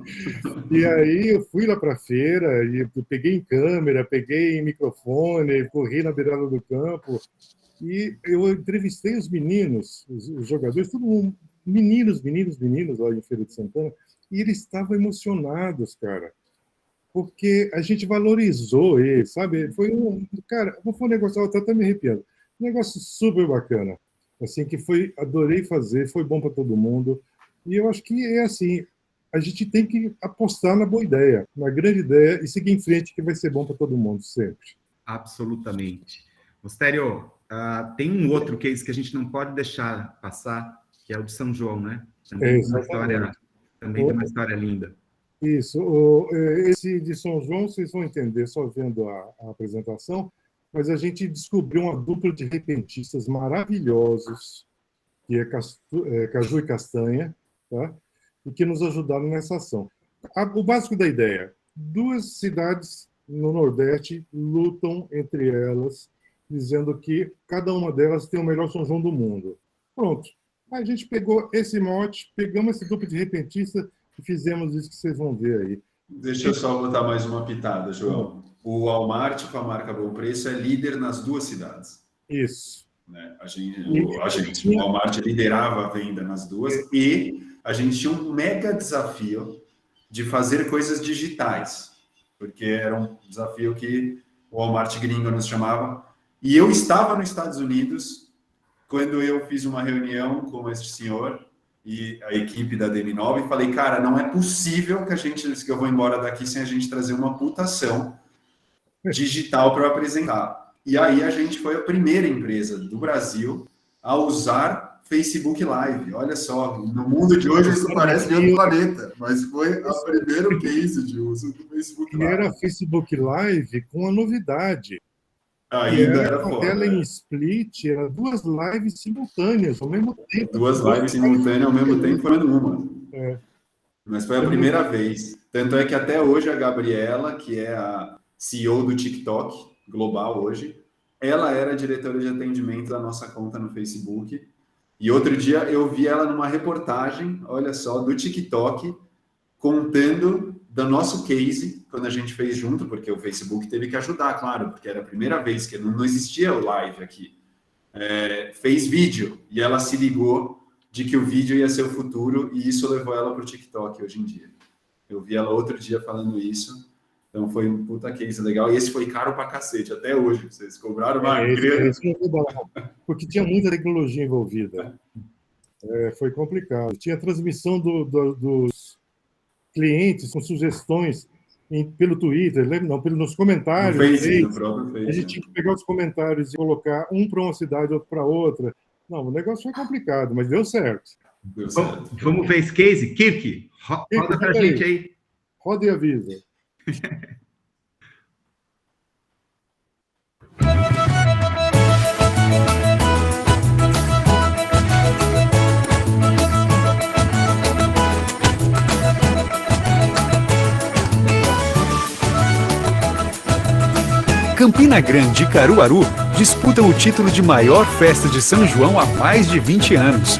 S4: E aí eu fui lá para a feira, e peguei em câmera, peguei em microfone, corri na beirada do campo, e eu entrevistei os meninos, os jogadores, todo mundo, meninos lá em Feira de Santana, e eles estavam emocionados, cara. Porque a gente valorizou eles, sabe? Foi um negócio, eu tô até me arrepiando. Um negócio super bacana, assim, que adorei fazer, foi bom para todo mundo, e eu acho que é assim, a gente tem que apostar na boa ideia, na grande ideia, e seguir em frente, que vai ser bom para todo mundo, sempre.
S1: Absolutamente. Ostério, tem um outro case que a gente não pode deixar passar, que é o de São João, né? Também tem uma história linda.
S4: Isso, esse de São João, vocês vão entender só vendo a apresentação, mas a gente descobriu uma dupla de repentistas maravilhosos, que é Caju e Castanha, tá? E que nos ajudaram nessa ação. O básico da ideia: 2 cidades no Nordeste lutam entre elas, dizendo que cada uma delas tem o melhor São João do mundo. Pronto. A gente pegou esse mote, pegamos esse duplo de repentista e fizemos isso que vocês vão ver aí.
S3: Deixa eu só botar mais uma pitada, João. O Walmart, com a marca Bom Preço, é líder nas 2 cidades.
S4: Isso.
S3: Né? O Walmart liderava a venda nas 2 e a gente tinha um mega desafio de fazer coisas digitais, porque era um desafio que o Walmart gringo nos chamava. E eu estava nos Estados Unidos quando eu fiz uma reunião com este senhor e a equipe da DM9 e falei, cara, não é possível que eu vou embora daqui sem a gente trazer uma putação digital para apresentar. E aí a gente foi a primeira empresa do Brasil a usar Facebook Live. Olha só, no mundo de hoje isso parece de outro planeta, mas foi o primeiro case de uso do Facebook Live.
S4: E era Facebook Live com a novidade.
S3: Ainda era
S4: uma tela em split, era 2 lives simultâneas ao mesmo tempo.
S3: 2 lives simultâneas ao mesmo tempo foi uma. Mas foi a primeira vez. Tanto é que até hoje a Gabriela, que é a CEO do TikTok global hoje, ela era diretora de atendimento da nossa conta no Facebook. E outro dia eu vi ela numa reportagem, olha só, do TikTok, contando do nosso case, quando a gente fez junto, porque o Facebook teve que ajudar, claro, porque era a primeira vez que não existia o live aqui. Fez vídeo, e ela se ligou de que o vídeo ia ser o futuro, e isso levou ela para o TikTok hoje em dia. Eu vi ela outro dia falando isso, então foi um puta case legal, e esse foi caro pra cacete, até hoje, vocês cobraram uma grana.
S4: Porque tinha muita tecnologia envolvida. Foi complicado. Tinha transmissão dos clientes com sugestões pelo Twitter, nos comentários.
S3: No próprio Face.
S4: A gente tinha que pegar os comentários e colocar um para uma cidade, outro para outra. Não, o negócio foi complicado, mas deu certo.
S1: Vamos ver esse case? Kirk, roda para a gente aí.
S4: Roda e avisa.
S10: Campina Grande e Caruaru disputam o título de maior festa de São João há mais de 20 anos.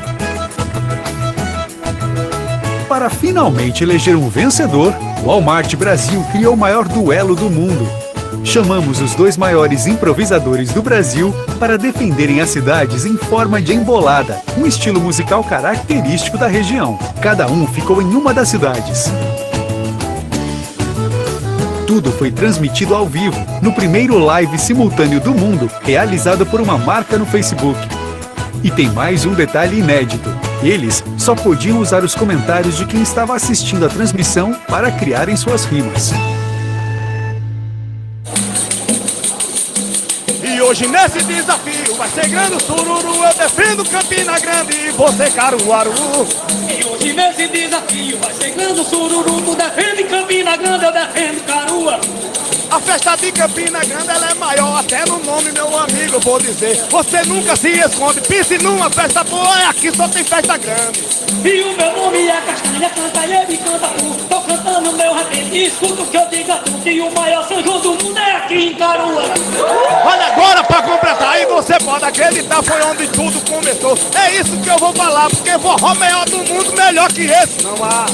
S10: Para finalmente eleger um vencedor, o Walmart Brasil criou o maior duelo do mundo. Chamamos os 2 maiores improvisadores do Brasil para defenderem as cidades em forma de embolada, um estilo musical característico da região. Cada um ficou em uma das cidades. Tudo foi transmitido ao vivo, no primeiro live simultâneo do mundo, realizado por uma marca no Facebook. E tem mais um detalhe inédito. Eles só podiam usar os comentários de quem estava assistindo a transmissão para criarem suas rimas.
S11: E hoje nesse desafio vai ser grande o sururu, eu defendo Campina Grande e você Caruaru. E hoje nesse desafio vai ser grande o sururu, tu defende Campina Grande, eu defendo Caruaru. A festa de Campina Grande ela é maior, até no nome, meu amigo, eu vou dizer. Você nunca se esconde, pense numa festa boa, é aqui só tem festa grande.
S12: E o meu nome é Castanha, canta e ele canta tu. Tô cantando meu rap, escuta o que eu digo a tu. Que o maior São João do mundo é aqui em Caruaru.
S11: Olha agora pra completar, e você pode acreditar, foi onde tudo começou. É isso que eu vou falar, porque forró melhor do mundo, melhor que esse não há.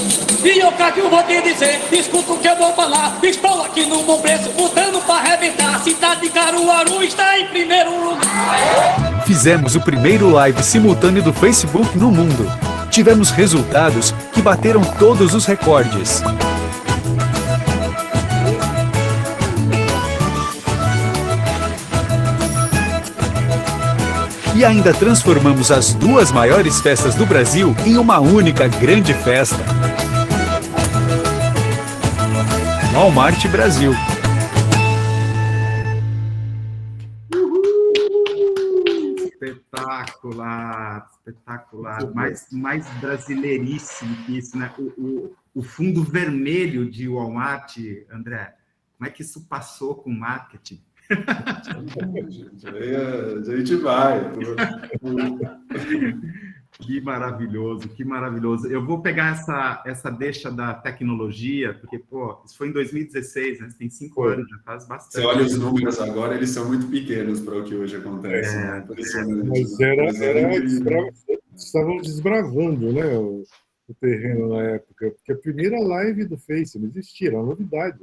S12: E eu cá que eu vou te dizer, escuta o que eu vou falar. Estou aqui no Bom Preço, botando pra arrebentar. A cidade de Caruaru está em primeiro lugar.
S10: Fizemos o primeiro live simultâneo do Facebook no mundo. Tivemos resultados que bateram todos os recordes. E ainda transformamos as duas maiores festas do Brasil em uma única grande festa. Walmart Brasil.
S1: Espetacular, espetacular. Mais brasileiríssimo que isso, né? O fundo vermelho de Walmart, André, como é que isso passou com marketing?
S3: A gente vai.
S1: Que maravilhoso, que maravilhoso. Eu vou pegar essa deixa da tecnologia, porque, pô, isso foi em 2016, né? Tem 5 anos, já faz bastante.
S3: Você olha os números agora, eles são muito pequenos para o que hoje acontece. Né?
S4: Mas estavam desbravando, né, o terreno na época, porque a primeira live do Face não existia, era uma novidade.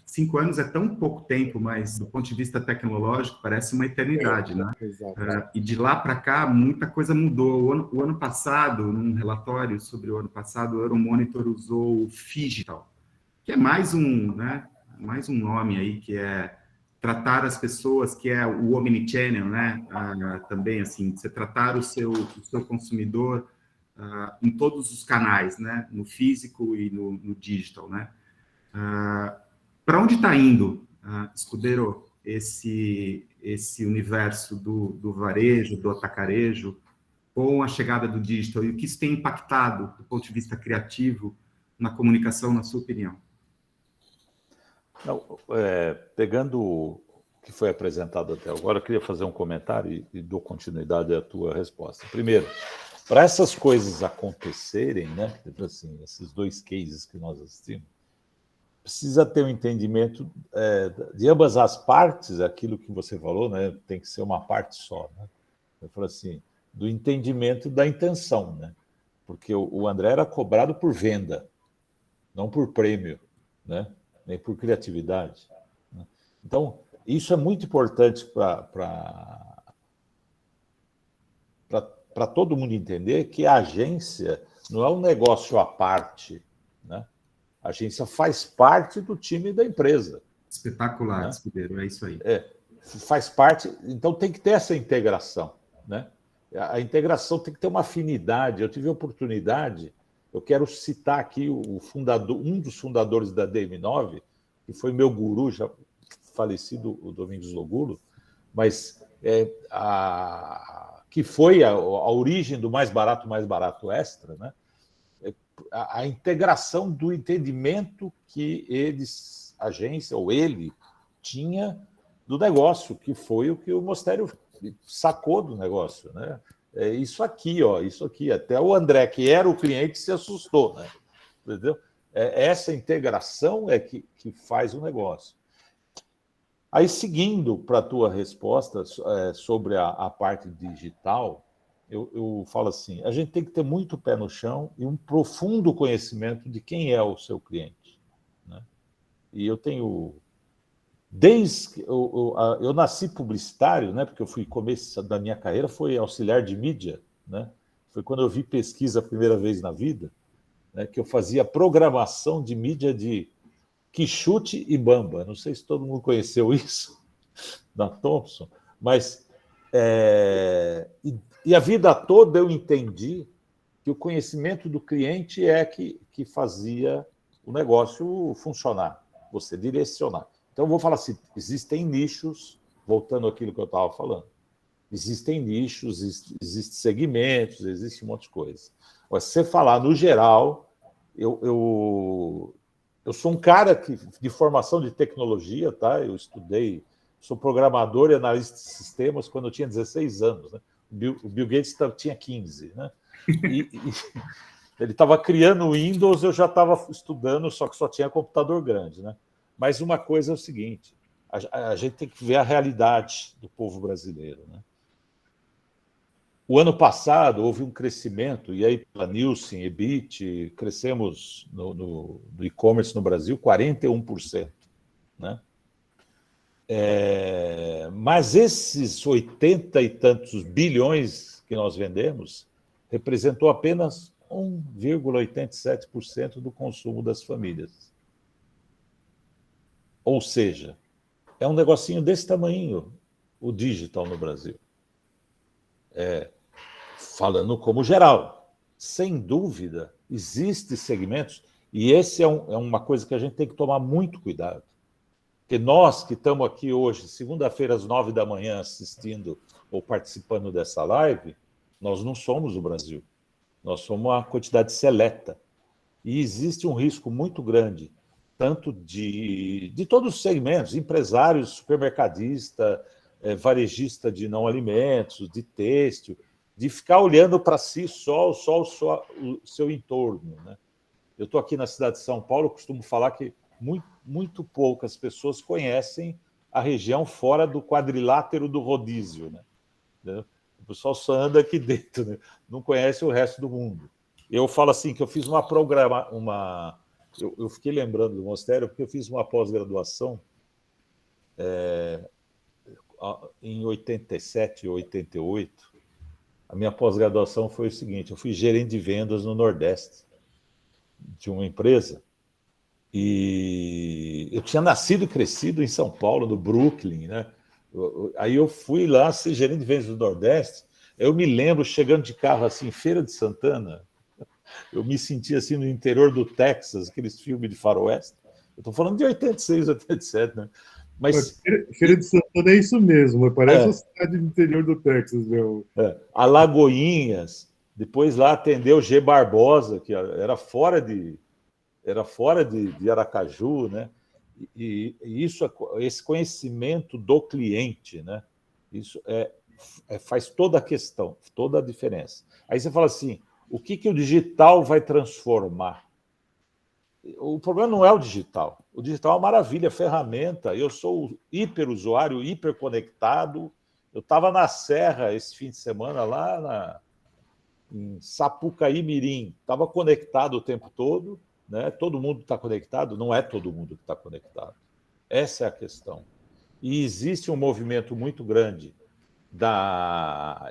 S1: 5 anos é tão pouco tempo, mas do ponto de vista tecnológico parece uma eternidade, né?
S4: Exato.
S1: E de lá para cá muita coisa mudou. O ano passado, num relatório sobre o ano passado, o Euromonitor usou o Phygital, que é mais um nome aí, que é tratar as pessoas, que é o omnichannel, né? Também assim, você tratar o seu consumidor em todos os canais, né? No físico e no digital, né? Para onde está indo, Scudeiro, esse universo do varejo, do atacarejo, com a chegada do digital? E o que isso tem impactado, do ponto de vista criativo, na comunicação, na sua opinião?
S2: Não, pegando o que foi apresentado até agora, eu queria fazer um comentário e dou continuidade à tua resposta. Primeiro, para essas coisas acontecerem, né, assim, esses 2 cases que nós assistimos, precisa ter um entendimento de ambas as partes, aquilo que você falou, né? Tem que ser uma parte só, né? Eu falo assim, do entendimento da intenção, né? Porque o André era cobrado por venda, não por prêmio, né? Nem por criatividade, né? Então, isso é muito importante para todo mundo entender que a agência não é um negócio à parte, né? A agência faz parte do time da empresa.
S1: Espetacular,
S2: né?
S1: Scudeiro, é isso aí.
S2: Faz parte, então tem que ter essa integração, né? A integração tem que ter uma afinidade. Eu tive a oportunidade, eu quero citar aqui um dos fundadores da DM9, que foi meu guru, já falecido, o Domingos Logulo, mas que foi a origem do mais barato extra, né? A integração do entendimento que eles, a agência, ou ele, tinha do negócio, que foi o que o Mostério sacou do negócio, né? Isso aqui, ó, isso aqui. Até o André, que era o cliente, se assustou, né? Entendeu? Essa integração é que faz o negócio. Aí, seguindo para a tua resposta sobre a parte digital, eu falo assim, a gente tem que ter muito pé no chão e um profundo conhecimento de quem é o seu cliente, né? E eu tenho... Eu nasci publicitário, né? Porque começo da minha carreira foi auxiliar de mídia, né? Foi quando eu vi pesquisa a primeira vez na vida, né? Que eu fazia programação de mídia de Quixote e Bamba. Não sei se todo mundo conheceu isso, da Thomson, mas... E a vida toda eu entendi que o conhecimento do cliente é que fazia o negócio funcionar, você direcionar. Então, eu vou falar assim, existem nichos, voltando àquilo que eu estava falando, existem nichos, existem segmentos, existe um monte de coisa. Mas se você falar no geral, eu Eu sou um cara de formação de tecnologia, tá? Eu estudei, sou programador e analista de sistemas quando eu tinha 16 anos, né? O Bill Gates tinha 15, né? E ele estava criando o Windows, eu já estava estudando, só que só tinha computador grande, né? Mas uma coisa é o seguinte, a gente tem que ver a realidade do povo brasileiro, né? O ano passado houve um crescimento, e aí pela Nielsen, EBIT, crescemos no e-commerce no Brasil 41%, né? Mas esses 80 e tantos bilhões que nós vendemos representou apenas 1,87% do consumo das famílias. Ou seja, é um negocinho desse tamanho o digital no Brasil. Falando como geral, sem dúvida, existem segmentos, e esse é uma coisa que a gente tem que tomar muito cuidado. Porque nós que estamos aqui hoje, segunda-feira, às 9 da manhã, assistindo ou participando dessa live, nós não somos o Brasil. Nós somos uma quantidade seleta. E existe um risco muito grande, tanto de todos os segmentos, empresários, supermercadista, varejista de não alimentos, de têxtil, de ficar olhando para si só o seu entorno, né? Eu estou aqui na cidade de São Paulo, costumo falar que muito poucas pessoas conhecem a região fora do quadrilátero do rodízio, né? O pessoal só anda aqui dentro, né? Não conhece o resto do mundo. Eu falo assim que eu fiz eu fiquei lembrando do Monastério porque eu fiz uma pós-graduação em 87, 88. A minha pós-graduação foi o seguinte: eu fui gerente de vendas no Nordeste de uma empresa e eu tinha nascido e crescido em São Paulo, no Brooklyn, né? Aí eu fui lá ser gerente de vendas do Nordeste. Eu me lembro chegando de carro assim, em Feira de Santana, eu me sentia assim no interior do Texas, aqueles filmes de faroeste. Eu estou falando de 86, 87, né? Mas
S4: Feira de Santana é isso mesmo, parece uma cidade do interior do Texas, meu.
S2: Alagoinhas, depois lá atendeu G. Barbosa, que era fora de Aracaju, né? E isso, esse conhecimento do cliente, né? Isso faz toda a questão, toda a diferença. Aí você fala assim, o que o digital vai transformar? O problema não é o digital. O digital é uma maravilha, ferramenta. Eu sou hiper usuário, hiper conectado. Eu estava na Serra esse fim de semana, lá em Sapucaí Mirim. Estava conectado o tempo todo, né? Todo mundo está conectado? Não é todo mundo que está conectado. Essa é a questão. E existe um movimento muito grande.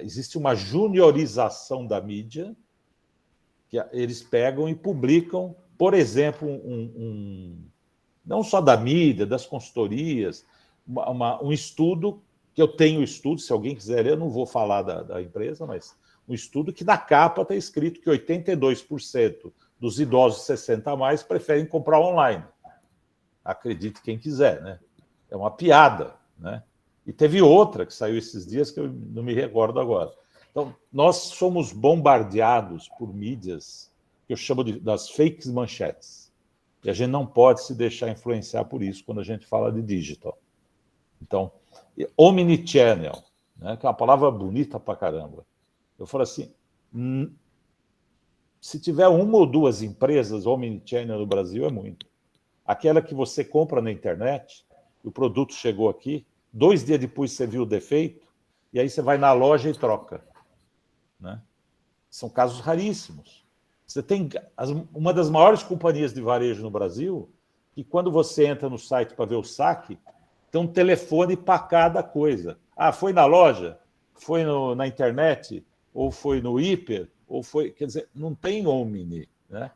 S2: Existe uma juniorização da mídia, que eles pegam e publicam, por exemplo, não só da mídia, das consultorias, um estudo, que eu tenho estudo, se alguém quiser ler, eu não vou falar da empresa, mas um estudo que na capa está escrito que 82% dos idosos 60 a mais preferem comprar online. Acredite quem quiser, né? É uma piada, né? E teve outra que saiu esses dias que eu não me recordo agora. Então, nós somos bombardeados por mídias que eu chamo das fake manchetes. E a gente não pode se deixar influenciar por isso quando a gente fala de digital. Então, omnichannel, né, que é uma palavra bonita pra caramba. Eu falo assim, se tiver uma ou duas empresas omnichannel no Brasil, é muito. Aquela que você compra na internet, o produto chegou aqui, 2 dias depois você viu o defeito, e aí você vai na loja e troca, né? São casos raríssimos. Você tem uma das maiores companhias de varejo no Brasil, que quando você entra no site para ver o saque, tem um telefone para cada coisa. Ah, foi na loja? Foi na internet? Ou foi no hiper? Ou foi... Quer dizer, não tem omni, né?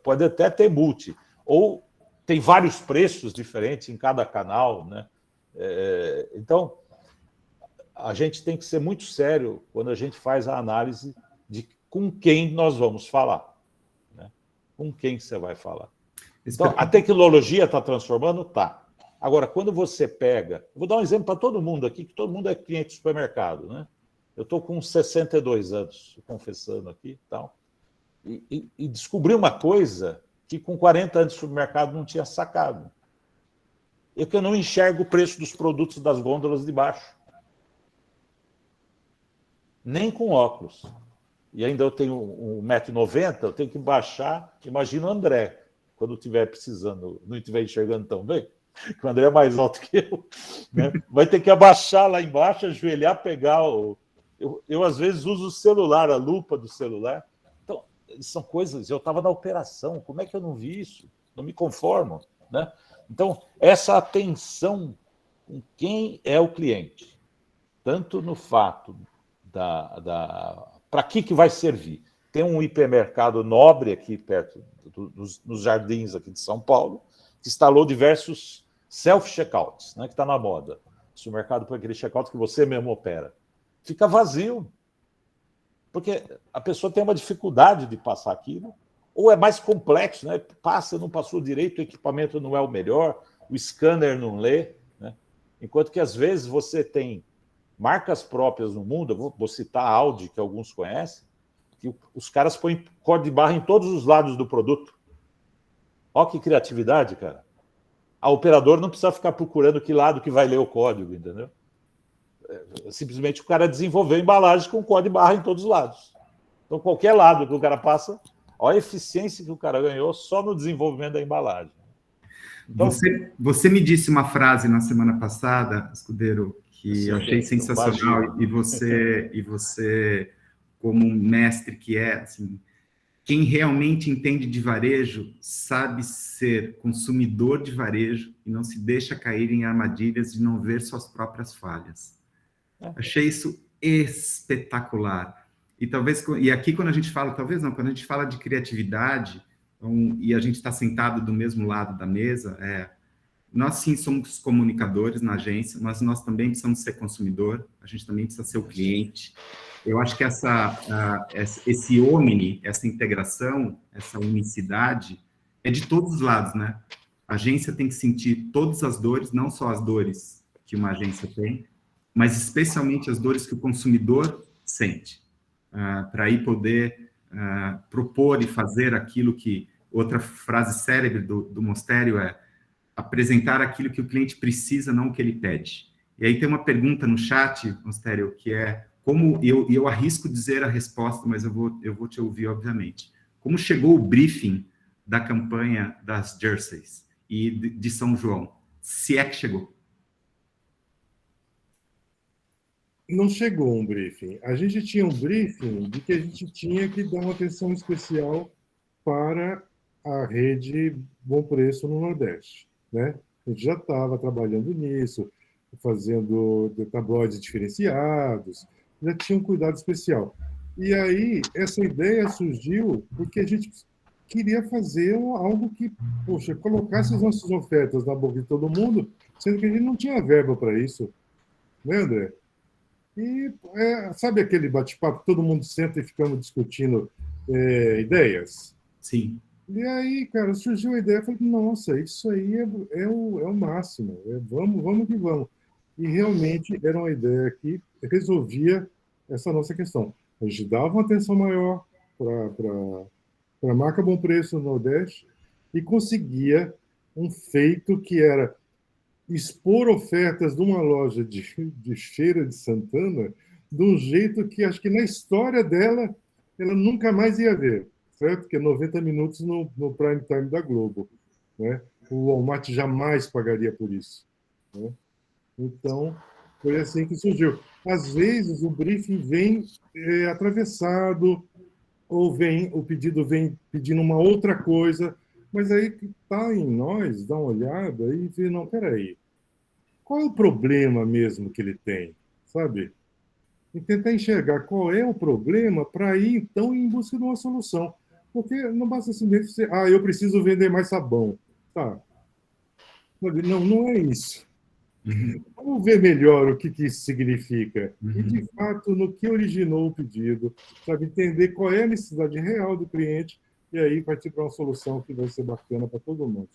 S2: Pode até ter multi. Ou tem vários preços diferentes em cada canal, né? Então, a gente tem que ser muito sério quando a gente faz a análise de com quem nós vamos falar, né? Com quem você vai falar. Então, a tecnologia está transformando? Tá. Agora, quando você pega... Vou dar um exemplo para todo mundo aqui, que todo mundo é cliente de supermercado, né? Eu estou com 62 anos, confessando aqui e tal, e descobri uma coisa que com 40 anos de supermercado não tinha sacado. É que eu não enxergo o preço dos produtos das gôndolas de baixo. Nem com óculos. E ainda eu tenho 1,90 m, eu tenho que baixar. Imagina o André, quando estiver precisando, não estiver enxergando tão bem, que o André é mais alto que eu, né? Vai ter que abaixar lá embaixo, ajoelhar, pegar o... Eu às vezes uso o celular, a lupa do celular. Então, são coisas... Eu estava na operação, como é que eu não vi isso? Não me conformo, né? Então, essa atenção com quem é o cliente, tanto no fato para que vai servir. Tem um hipermercado Nobre aqui perto, nos jardins aqui de São Paulo, que instalou diversos self-checkouts, né, que está na moda. Se o mercado põe aquele checkout que você mesmo opera, fica vazio, porque a pessoa tem uma dificuldade de passar aquilo, ou é mais complexo, né? Passa, não passou direito, o equipamento não é o melhor, o scanner não lê, né? Enquanto que, às vezes, você tem marcas próprias no mundo, eu vou citar a Audi, que alguns conhecem, que os caras põem código de barra em todos os lados do produto. Olha que criatividade, cara. A operador não precisa ficar procurando que lado que vai ler o código, entendeu? Simplesmente o cara desenvolveu embalagem com código de barra em todos os lados. Então, qualquer lado que o cara passa... Olha a eficiência que o cara ganhou só no desenvolvimento da embalagem. Então,
S1: você me disse uma frase na semana passada, Escudeiro, que eu achei sensacional,
S2: imagino.
S1: e você, como um mestre que é, assim, quem realmente entende de varejo sabe ser consumidor de varejo e não se deixa cair em armadilhas de não ver suas próprias falhas. Achei isso espetacular. E aqui quando a gente fala, quando a gente fala de criatividade, e a gente está sentado do mesmo lado da mesa, nós sim somos comunicadores na agência, mas nós também precisamos ser consumidor, a gente também precisa ser o cliente. Eu acho que esse omni, essa integração, essa unicidade, é de todos os lados, né? A agência tem que sentir todas as dores, não só as dores que uma agência tem, mas especialmente as dores que o consumidor sente. Para aí poder propor e fazer aquilo que... Outra frase célebre do Mostério é apresentar aquilo que o cliente precisa, não o que ele pede. E aí tem uma pergunta no chat, Mostério, que é como... Eu arrisco dizer a resposta, mas eu vou te ouvir, obviamente. Como chegou o briefing da campanha das jerseys e de São João? Se é que chegou.
S4: Não chegou um briefing. A gente tinha um briefing de que a gente tinha que dar uma atenção especial para a rede Bom Preço no Nordeste, né? A gente já estava trabalhando nisso, fazendo tabloides diferenciados, já tinha um cuidado especial. E aí, essa ideia surgiu porque a gente queria fazer algo que, poxa, colocasse as nossas ofertas na boca de todo mundo, sendo que a gente não tinha verba para isso, né, André? E sabe aquele bate-papo, todo mundo senta e ficamos discutindo ideias?
S1: Sim.
S4: E aí, cara, surgiu a ideia, eu falei, nossa, isso aí é o máximo, vamos que vamos. E realmente era uma ideia que resolvia essa nossa questão. A gente dava uma atenção maior para a marca Bom Preço no Nordeste e conseguia um feito que era expor ofertas de uma loja de Feira de Santana de um jeito que acho que na história dela ela nunca mais ia ver, certo? Que é 90 minutos no prime time da Globo, né? O Walmart jamais pagaria por isso, né? Então, foi assim que surgiu. Às vezes o briefing vem atravessado, ou o pedido vem pedindo uma outra coisa, mas aí está em nós, dá uma olhada e ver, não, peraí, qual é o problema mesmo que ele tem, sabe? E tentar enxergar qual é o problema para ir, então, em busca de uma solução. Porque não basta simplesmente dizer, eu preciso vender mais sabão. Tá. Não é isso. Vamos ver melhor o que isso significa. E, de fato, no que originou o pedido, sabe? Entender qual é a necessidade real do cliente e aí partir para uma solução que vai ser bacana para todo mundo.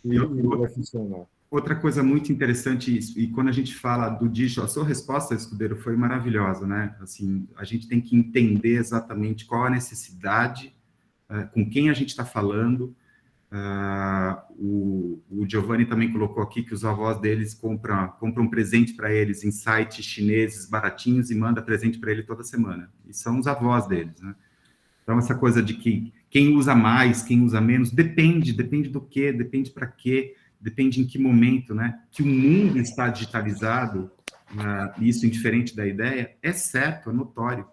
S4: E vai funcionar.
S1: Outra coisa muito interessante, e quando a gente fala do digital, a sua resposta, Escudeiro, foi maravilhosa, né? Assim, a gente tem que entender exatamente qual a necessidade, com quem a gente está falando, O Giovanni também colocou aqui que os avós deles compram presente para eles em sites chineses baratinhos e manda presente para ele toda semana. E são os avós deles, né? Então, essa coisa de que quem usa mais, quem usa menos, depende do quê, depende para quê, depende em que momento, né? Que o mundo está digitalizado, isso indiferente da ideia, é certo, é notório.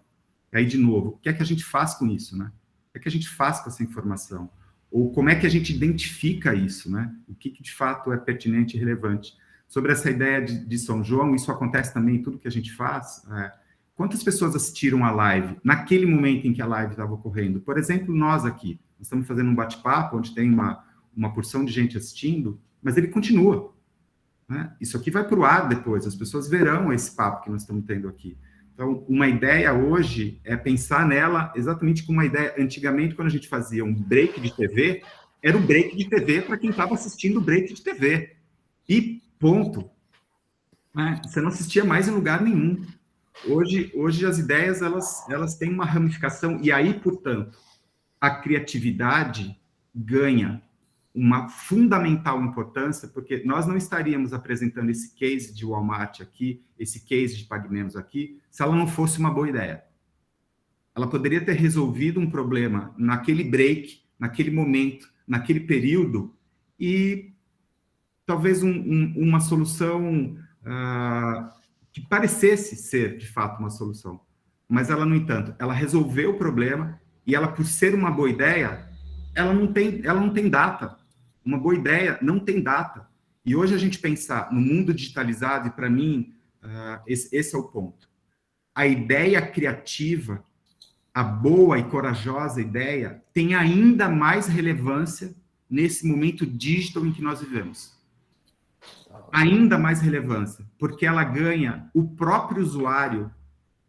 S1: Aí, de novo, o que é que a gente faz com isso, né? O que é que a gente faz com essa informação? Ou como é que a gente identifica isso, né? O que de fato é pertinente e relevante? Sobre essa ideia de São João, isso acontece também em tudo que a gente faz. Quantas pessoas assistiram a live naquele momento em que a live estava ocorrendo? Por exemplo, nós aqui, nós estamos fazendo um bate-papo onde tem uma porção de gente assistindo, mas ele continua, né? Isso aqui vai para o ar depois, as pessoas verão esse papo que nós estamos tendo aqui. Então, uma ideia hoje é pensar nela exatamente como uma ideia. Antigamente, quando a gente fazia um break de TV, era um break de TV para quem estava assistindo o break de TV. E ponto. Né? Você não assistia mais em lugar nenhum. Hoje as ideias, elas têm uma ramificação, e aí, portanto, a criatividade ganha uma fundamental importância, porque nós não estaríamos apresentando esse case de Walmart aqui, esse case de PagMenos aqui, se ela não fosse uma boa ideia. Ela poderia ter resolvido um problema naquele break, naquele momento, naquele período, e talvez uma solução que parecesse ser, de fato, uma solução. Mas ela, no entanto, ela resolveu o problema, e ela, por ser uma boa ideia, ela não tem data. Uma boa ideia não tem data. E hoje a gente pensar no mundo digitalizado, e para mim, esse é o ponto. A ideia criativa, a boa e corajosa ideia, tem ainda mais relevância nesse momento digital em que nós vivemos. Ainda mais relevância, porque ela ganha o próprio usuário,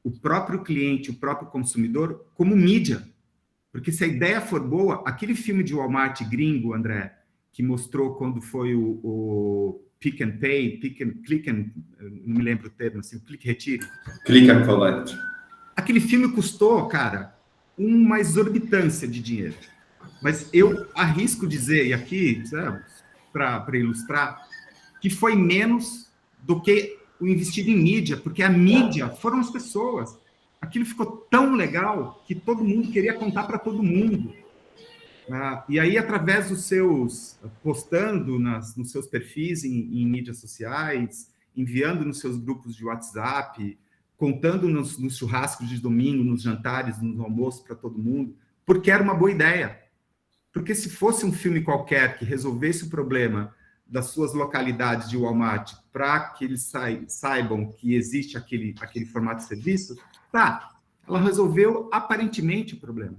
S1: o próprio cliente, o próprio consumidor como mídia. Porque se a ideia for boa, aquele filme de Walmart gringo, André, que mostrou quando foi o Pick and Pay, Click and, não me lembro o termo, assim, Click Retire.
S3: Click and Collect.
S1: Aquele filme custou, cara, uma exorbitância de dinheiro. Mas eu arrisco dizer, e aqui, para ilustrar, que foi menos do que o investido em mídia, porque a mídia foram as pessoas. Aquilo ficou tão legal que todo mundo queria contar para todo mundo. E aí, através dos seus... postando nos seus perfis em mídias sociais, enviando nos seus grupos de WhatsApp, contando nos churrascos de domingo, nos jantares, nos almoços para todo mundo, porque era uma boa ideia. Porque se fosse um filme qualquer que resolvesse o problema das suas localidades de Walmart para que eles saibam que existe aquele formato de serviço, ela resolveu aparentemente o problema.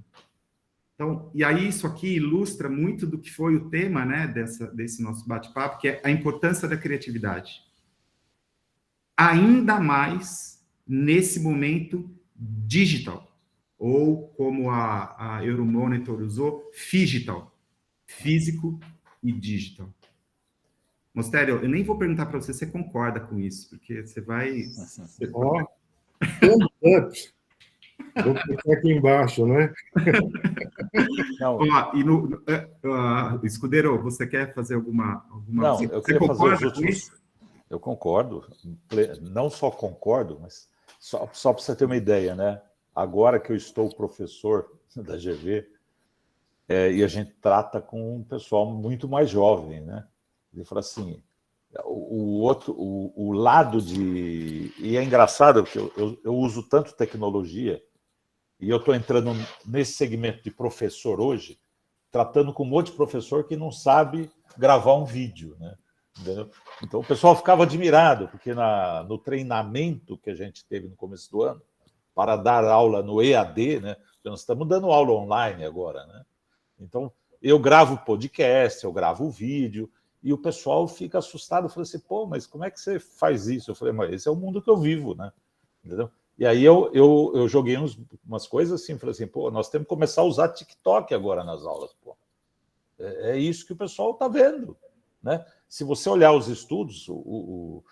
S1: Então, e aí isso aqui ilustra muito do que foi o tema, né, desse nosso bate-papo, que é a importância da criatividade. Ainda mais nesse momento digital, ou como a Euromonitor usou, phygital, físico e digital. Mostério, eu nem vou perguntar para você se você concorda com isso, porque você vai...
S4: Ó, vou clicar aqui embaixo, né?
S1: Escudeiro, você quer fazer alguma...
S2: Não, eu queria fazer os últimos... Eu concordo, não só concordo, mas só para você ter uma ideia, né? Agora que eu estou professor da GV, e a gente trata com um pessoal muito mais jovem, né? Ele fala assim, o lado de... E é engraçado, porque eu uso tanto tecnologia, e eu estou entrando nesse segmento de professor hoje, tratando com um monte de professor que não sabe gravar um vídeo, né? Entendeu? Então o pessoal ficava admirado, porque no treinamento que a gente teve no começo do ano, para dar aula no EAD, né? Nós estamos dando aula online agora, né? Então, eu gravo podcast, eu gravo vídeo, e o pessoal fica assustado, fala assim, pô, mas como é que você faz isso? Eu falei, mas esse é o mundo que eu vivo, né? Entendeu? E aí eu joguei umas coisas assim, falei assim, pô, nós temos que começar a usar TikTok agora nas aulas, pô. É isso que o pessoal está vendo, né? Se você olhar os estudos, o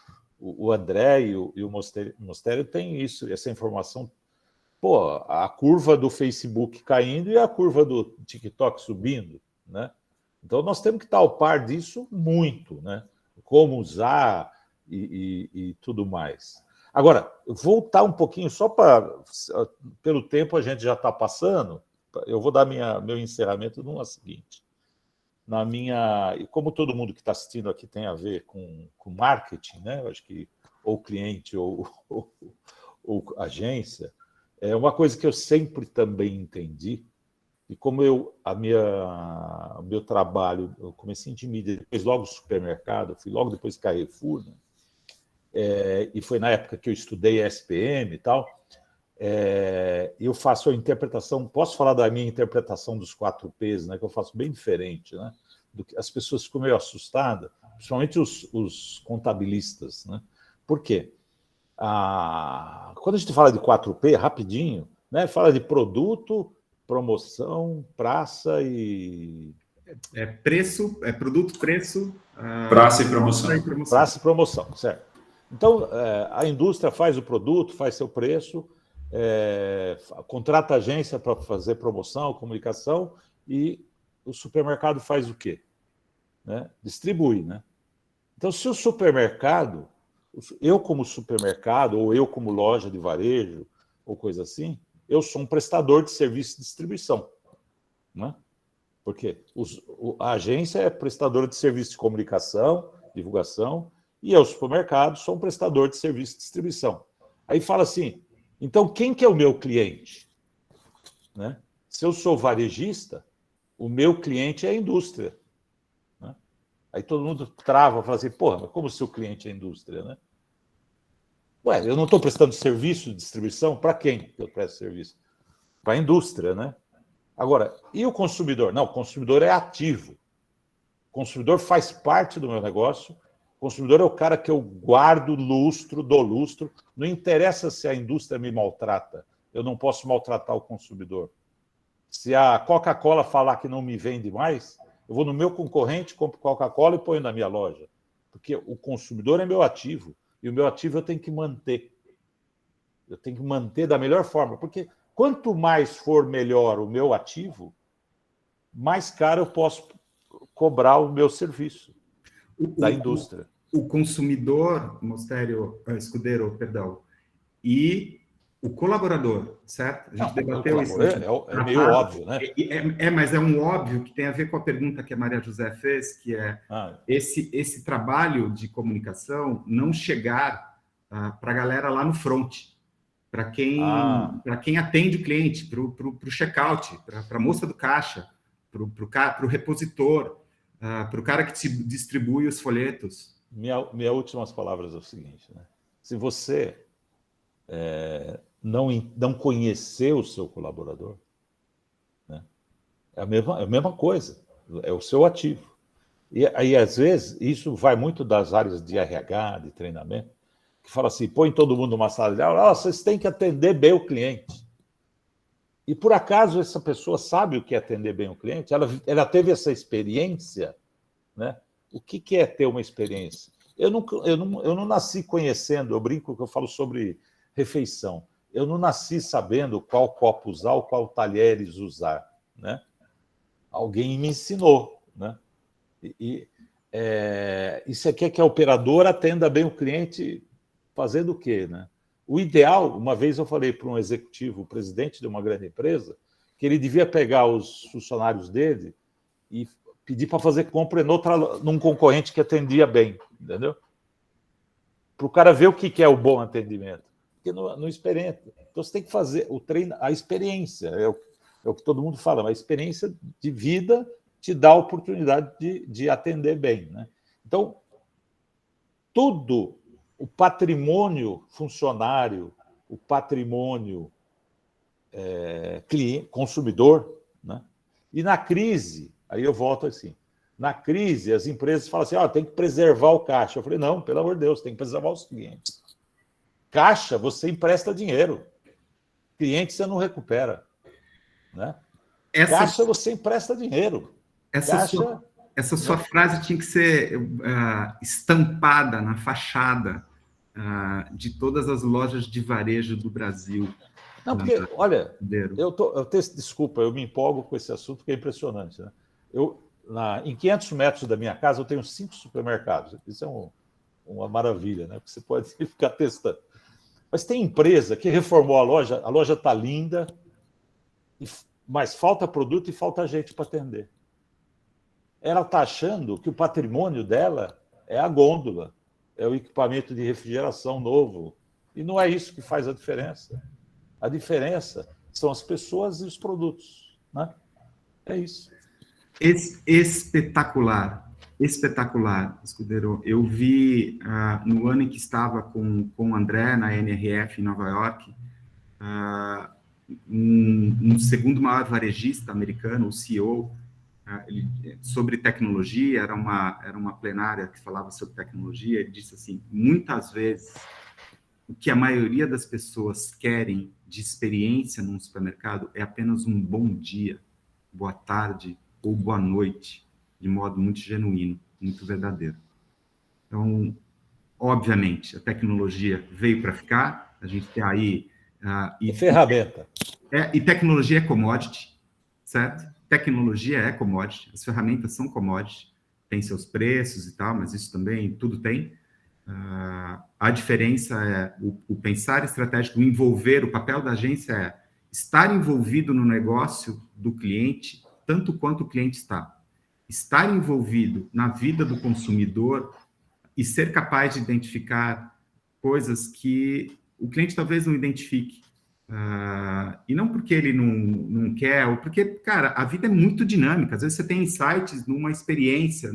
S2: André e o Mostério têm isso, essa informação. Pô, a curva do Facebook caindo e a curva do TikTok subindo, né? Então, nós temos que estar ao par disso muito, né? Como usar e tudo mais. Agora, voltar um pouquinho, só pelo tempo a gente já está passando, eu vou dar meu encerramento numa seguinte. Como todo mundo que está assistindo aqui tem a ver com marketing, né? Eu acho que ou cliente ou agência, é uma coisa que eu sempre também entendi, e como o meu trabalho, eu comecei de mídia, depois logo supermercado, fui logo depois Carrefour, né? E foi na época que eu estudei SPM e tal, eu faço a interpretação, posso falar da minha interpretação dos 4Ps, né, que eu faço bem diferente, né? As pessoas ficam meio assustadas, principalmente os contabilistas, né? Por quê? Quando a gente fala de 4P, rapidinho, né, fala de produto, promoção, praça e...
S1: produto, preço...
S3: praça e promoção.
S2: Praça e promoção, certo. Então, a indústria faz o produto, faz seu preço, contrata agência para fazer promoção, comunicação, e o supermercado faz o quê? Né? Distribui, né? Então, se o supermercado, eu como supermercado, ou eu como loja de varejo, ou coisa assim, eu sou um prestador de serviço de distribuição, né? Porque a agência é prestadora de serviço de comunicação, divulgação, e eu, supermercado, sou um prestador de serviço de distribuição. Aí fala assim, então quem que é o meu cliente? Né? Se eu sou varejista, o meu cliente é a indústria. Né? Aí todo mundo trava, fala assim, porra, mas como o seu cliente é a indústria? Né? Ué, eu não estou prestando serviço de distribuição? Para quem eu presto serviço? Para a indústria, né? Agora, e o consumidor? Não, o consumidor é ativo. O consumidor faz parte do meu negócio. O consumidor é o cara que eu guardo lustro, dou lustro. Não interessa se a indústria me maltrata. Eu não posso maltratar o consumidor. Se a Coca-Cola falar que não me vende mais, eu vou no meu concorrente, compro Coca-Cola e ponho na minha loja. Porque o consumidor é meu ativo. E o meu ativo eu tenho que manter. Eu tenho que manter da melhor forma. Porque quanto mais for melhor o meu ativo, mais caro eu posso cobrar o meu serviço da indústria.
S1: O consumidor, Escudeiro, perdão, e o colaborador, certo? A gente debateu isso.
S2: É meio óbvio, né?
S1: Mas é um óbvio que tem a ver com a pergunta que a Maria José fez, que é esse trabalho de comunicação não chegar para a galera lá no front, para quem atende o cliente, para o checkout, para a moça do caixa, para o repositor, para o cara que te distribui os folhetos.
S2: Minhas últimas palavras é o seguinte, né? Se você não conhecer o seu colaborador, né, é a mesma coisa, é o seu ativo. E aí, às vezes, isso vai muito das áreas de RH, de treinamento, que fala assim, põe todo mundo numa sala de aula, vocês têm que atender bem o cliente. E, por acaso, essa pessoa sabe o que é atender bem o cliente? Ela teve essa experiência, né? O que é ter uma experiência? Eu não nasci conhecendo, eu brinco que eu falo sobre refeição. Eu não nasci sabendo qual copo usar ou qual talheres usar, né? Alguém me ensinou, né? E você quer que a operadora atenda bem o cliente fazendo o quê, né? O ideal, uma vez eu falei para um executivo, o presidente de uma grande empresa, que ele devia pegar os funcionários dele e pedir para fazer compra num concorrente que atendia bem, entendeu? Para o cara ver o que é o bom atendimento. Porque não experimenta. Então você tem que fazer o treino, a experiência, é o que todo mundo fala, mas a experiência de vida te dá a oportunidade de atender bem, né? Então, tudo, o patrimônio funcionário, o patrimônio cliente, consumidor, né? E na crise, aí eu volto assim, na crise as empresas falam assim, tem que preservar o caixa. Eu falei, não, pelo amor de Deus, tem que preservar os clientes. Caixa, você empresta dinheiro. Cliente, você não recupera. Né? Caixa, você empresta dinheiro.
S1: Essa sua frase tinha que ser estampada na fachada de todas as lojas de varejo do Brasil.
S2: Não, porque, olha, desculpa, eu me empolgo com esse assunto, que é impressionante. Né? em 500 metros da minha casa, eu tenho 5 supermercados. Isso é uma maravilha, né? Porque você pode ficar testando. Mas tem empresa que reformou a loja está linda, mas falta produto e falta gente para atender. Ela está achando que o patrimônio dela é a gôndola, é o equipamento de refrigeração novo. E não é isso que faz a diferença. A diferença são as pessoas e os produtos, né? É isso.
S1: Espetacular, Escudeiro. Eu vi no ano em que estava com o André na NRF em Nova York, um segundo maior varejista americano, o CEO, sobre tecnologia, era uma plenária que falava sobre tecnologia. Ele disse assim: muitas vezes o que a maioria das pessoas querem de experiência num supermercado é apenas um bom dia, boa tarde ou boa noite, de modo muito genuíno, muito verdadeiro. Então, obviamente, a tecnologia veio para ficar, a gente tem aí...
S2: ferramenta.
S1: E tecnologia é commodity, certo? Tecnologia é commodity, as ferramentas são commodity, tem seus preços e tal, mas isso também, tudo tem. A diferença é o pensar estratégico, o envolver, o papel da agência é estar envolvido no negócio do cliente, tanto quanto o cliente está. Estar envolvido na vida do consumidor e ser capaz de identificar coisas que o cliente talvez não identifique. E não porque ele não quer, ou porque, cara, a vida é muito dinâmica. Às vezes você tem insights numa experiência,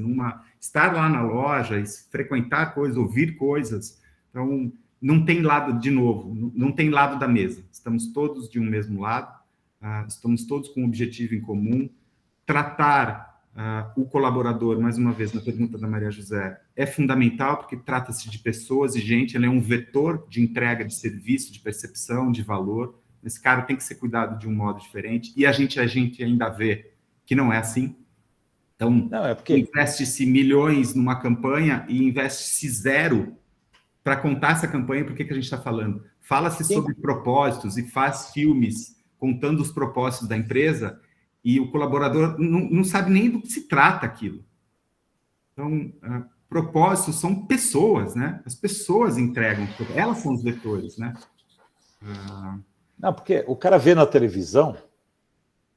S1: estar lá na loja, frequentar coisas, ouvir coisas. Então, não tem lado, de novo, não tem lado da mesa. Estamos todos de um mesmo lado, estamos todos com um objetivo em comum. Tratar o colaborador, mais uma vez, na pergunta da Maria José, é fundamental, porque trata-se de pessoas e gente, ela é um vetor de entrega de serviço, de percepção, de valor. Esse cara tem que ser cuidado de um modo diferente, e a gente ainda vê que não é assim. Então, investe-se milhões numa campanha e investe-se zero para contar essa campanha. Por que a gente está falando? Fala-se sobre propósitos e faz filmes contando os propósitos da empresa, e o colaborador não sabe nem do que se trata aquilo. Então, propósitos são pessoas, né? As pessoas entregam, elas são os vetores, né?
S2: Não, porque o cara vê na televisão,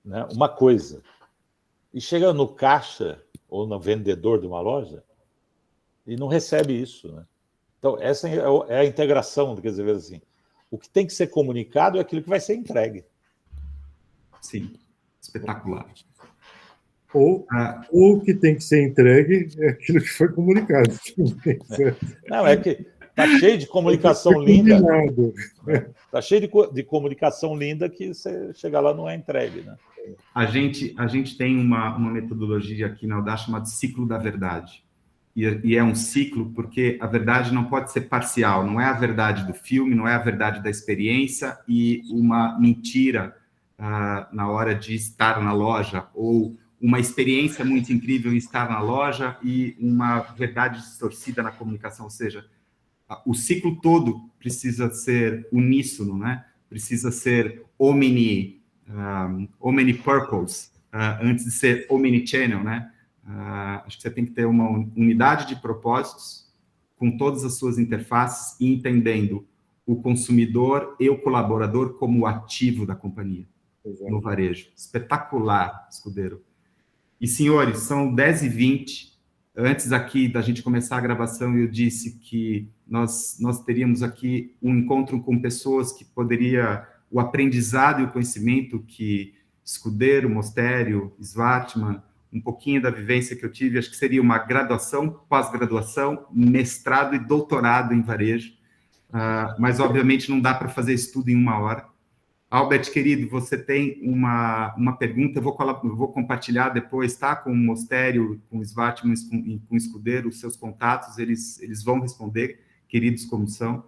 S2: né, uma coisa, e chega no caixa ou no vendedor de uma loja e não recebe isso, né? Então, essa é a integração, quer dizer assim, o que tem que ser comunicado é aquilo que vai ser entregue.
S1: Sim. Espetacular.
S4: Ou o que tem que ser entregue é aquilo que foi comunicado.
S2: Não, é que está cheio de comunicação linda. Está cheio de comunicação linda que você chega lá e não é entregue, né?
S1: A gente tem uma metodologia aqui na Audaz chamada ciclo da verdade. E é um ciclo porque a verdade não pode ser parcial, não é a verdade do filme, não é a verdade da experiência e uma mentira na hora de estar na loja, ou uma experiência muito incrível em estar na loja e uma verdade distorcida na comunicação. Ou seja, o ciclo todo precisa ser uníssono, né? Precisa ser omni-purpose, antes de ser omnichannel, né? Acho que você tem que ter uma unidade de propósitos com todas as suas interfaces e entendendo o consumidor e o colaborador como o ativo da companhia. Exato. No varejo. Espetacular, Escudeiro. E, senhores, são 10h20. Antes aqui da gente começar a gravação, eu disse que nós teríamos aqui um encontro com pessoas que poderia... O aprendizado e o conhecimento que Escudeiro, Mostério, Svartman, um pouquinho da vivência que eu tive, acho que seria uma graduação, pós-graduação, mestrado e doutorado em varejo. Mas, obviamente, não dá para fazer isso tudo em uma hora. Albert, querido, você tem uma pergunta, eu vou compartilhar depois, tá? Com o Mostério, com o Svartman e com o Escudeiro, os seus contatos, eles vão responder, queridos como são.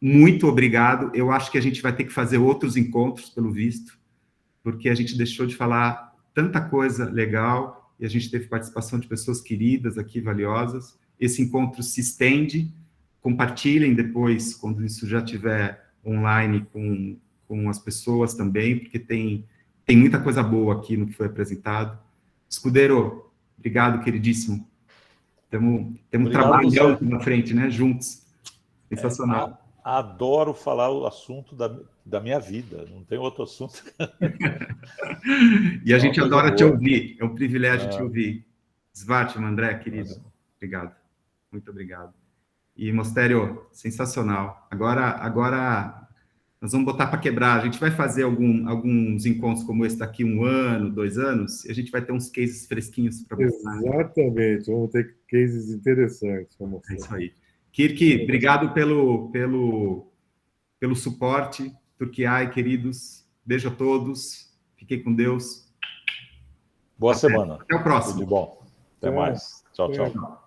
S1: Muito obrigado. Eu acho que a gente vai ter que fazer outros encontros, pelo visto, porque a gente deixou de falar tanta coisa legal e a gente teve participação de pessoas queridas aqui, valiosas. Esse encontro se estende. Compartilhem depois, quando isso já estiver online com as pessoas também, porque tem muita coisa boa aqui no que foi apresentado. Escudeiro, obrigado, queridíssimo. Temos
S2: Obrigado,
S1: trabalho
S2: você.
S1: na frente, né? Juntos. Sensacional.
S2: Adoro falar o assunto da minha vida, não tem outro assunto.
S1: E a gente
S2: coisa
S1: adora te
S2: boa.
S1: ouvir, é um privilégio te ouvir. Svartman, André, querido, obrigado. Muito obrigado. E Mostério, sensacional. Agora nós vamos botar para quebrar. A gente vai fazer alguns encontros como esse daqui 1 ano, 2 anos, e a gente vai ter uns cases fresquinhos para mostrar.
S4: Exatamente, vamos ter cases interessantes para mostrar.
S1: É isso aí. Kirk, obrigado pelo suporte. Turquiai, queridos, beijo a todos. Fiquem com Deus.
S2: Boa semana.
S1: Até o próximo.
S2: Tudo de bom. Até mais. Tchau, tchau.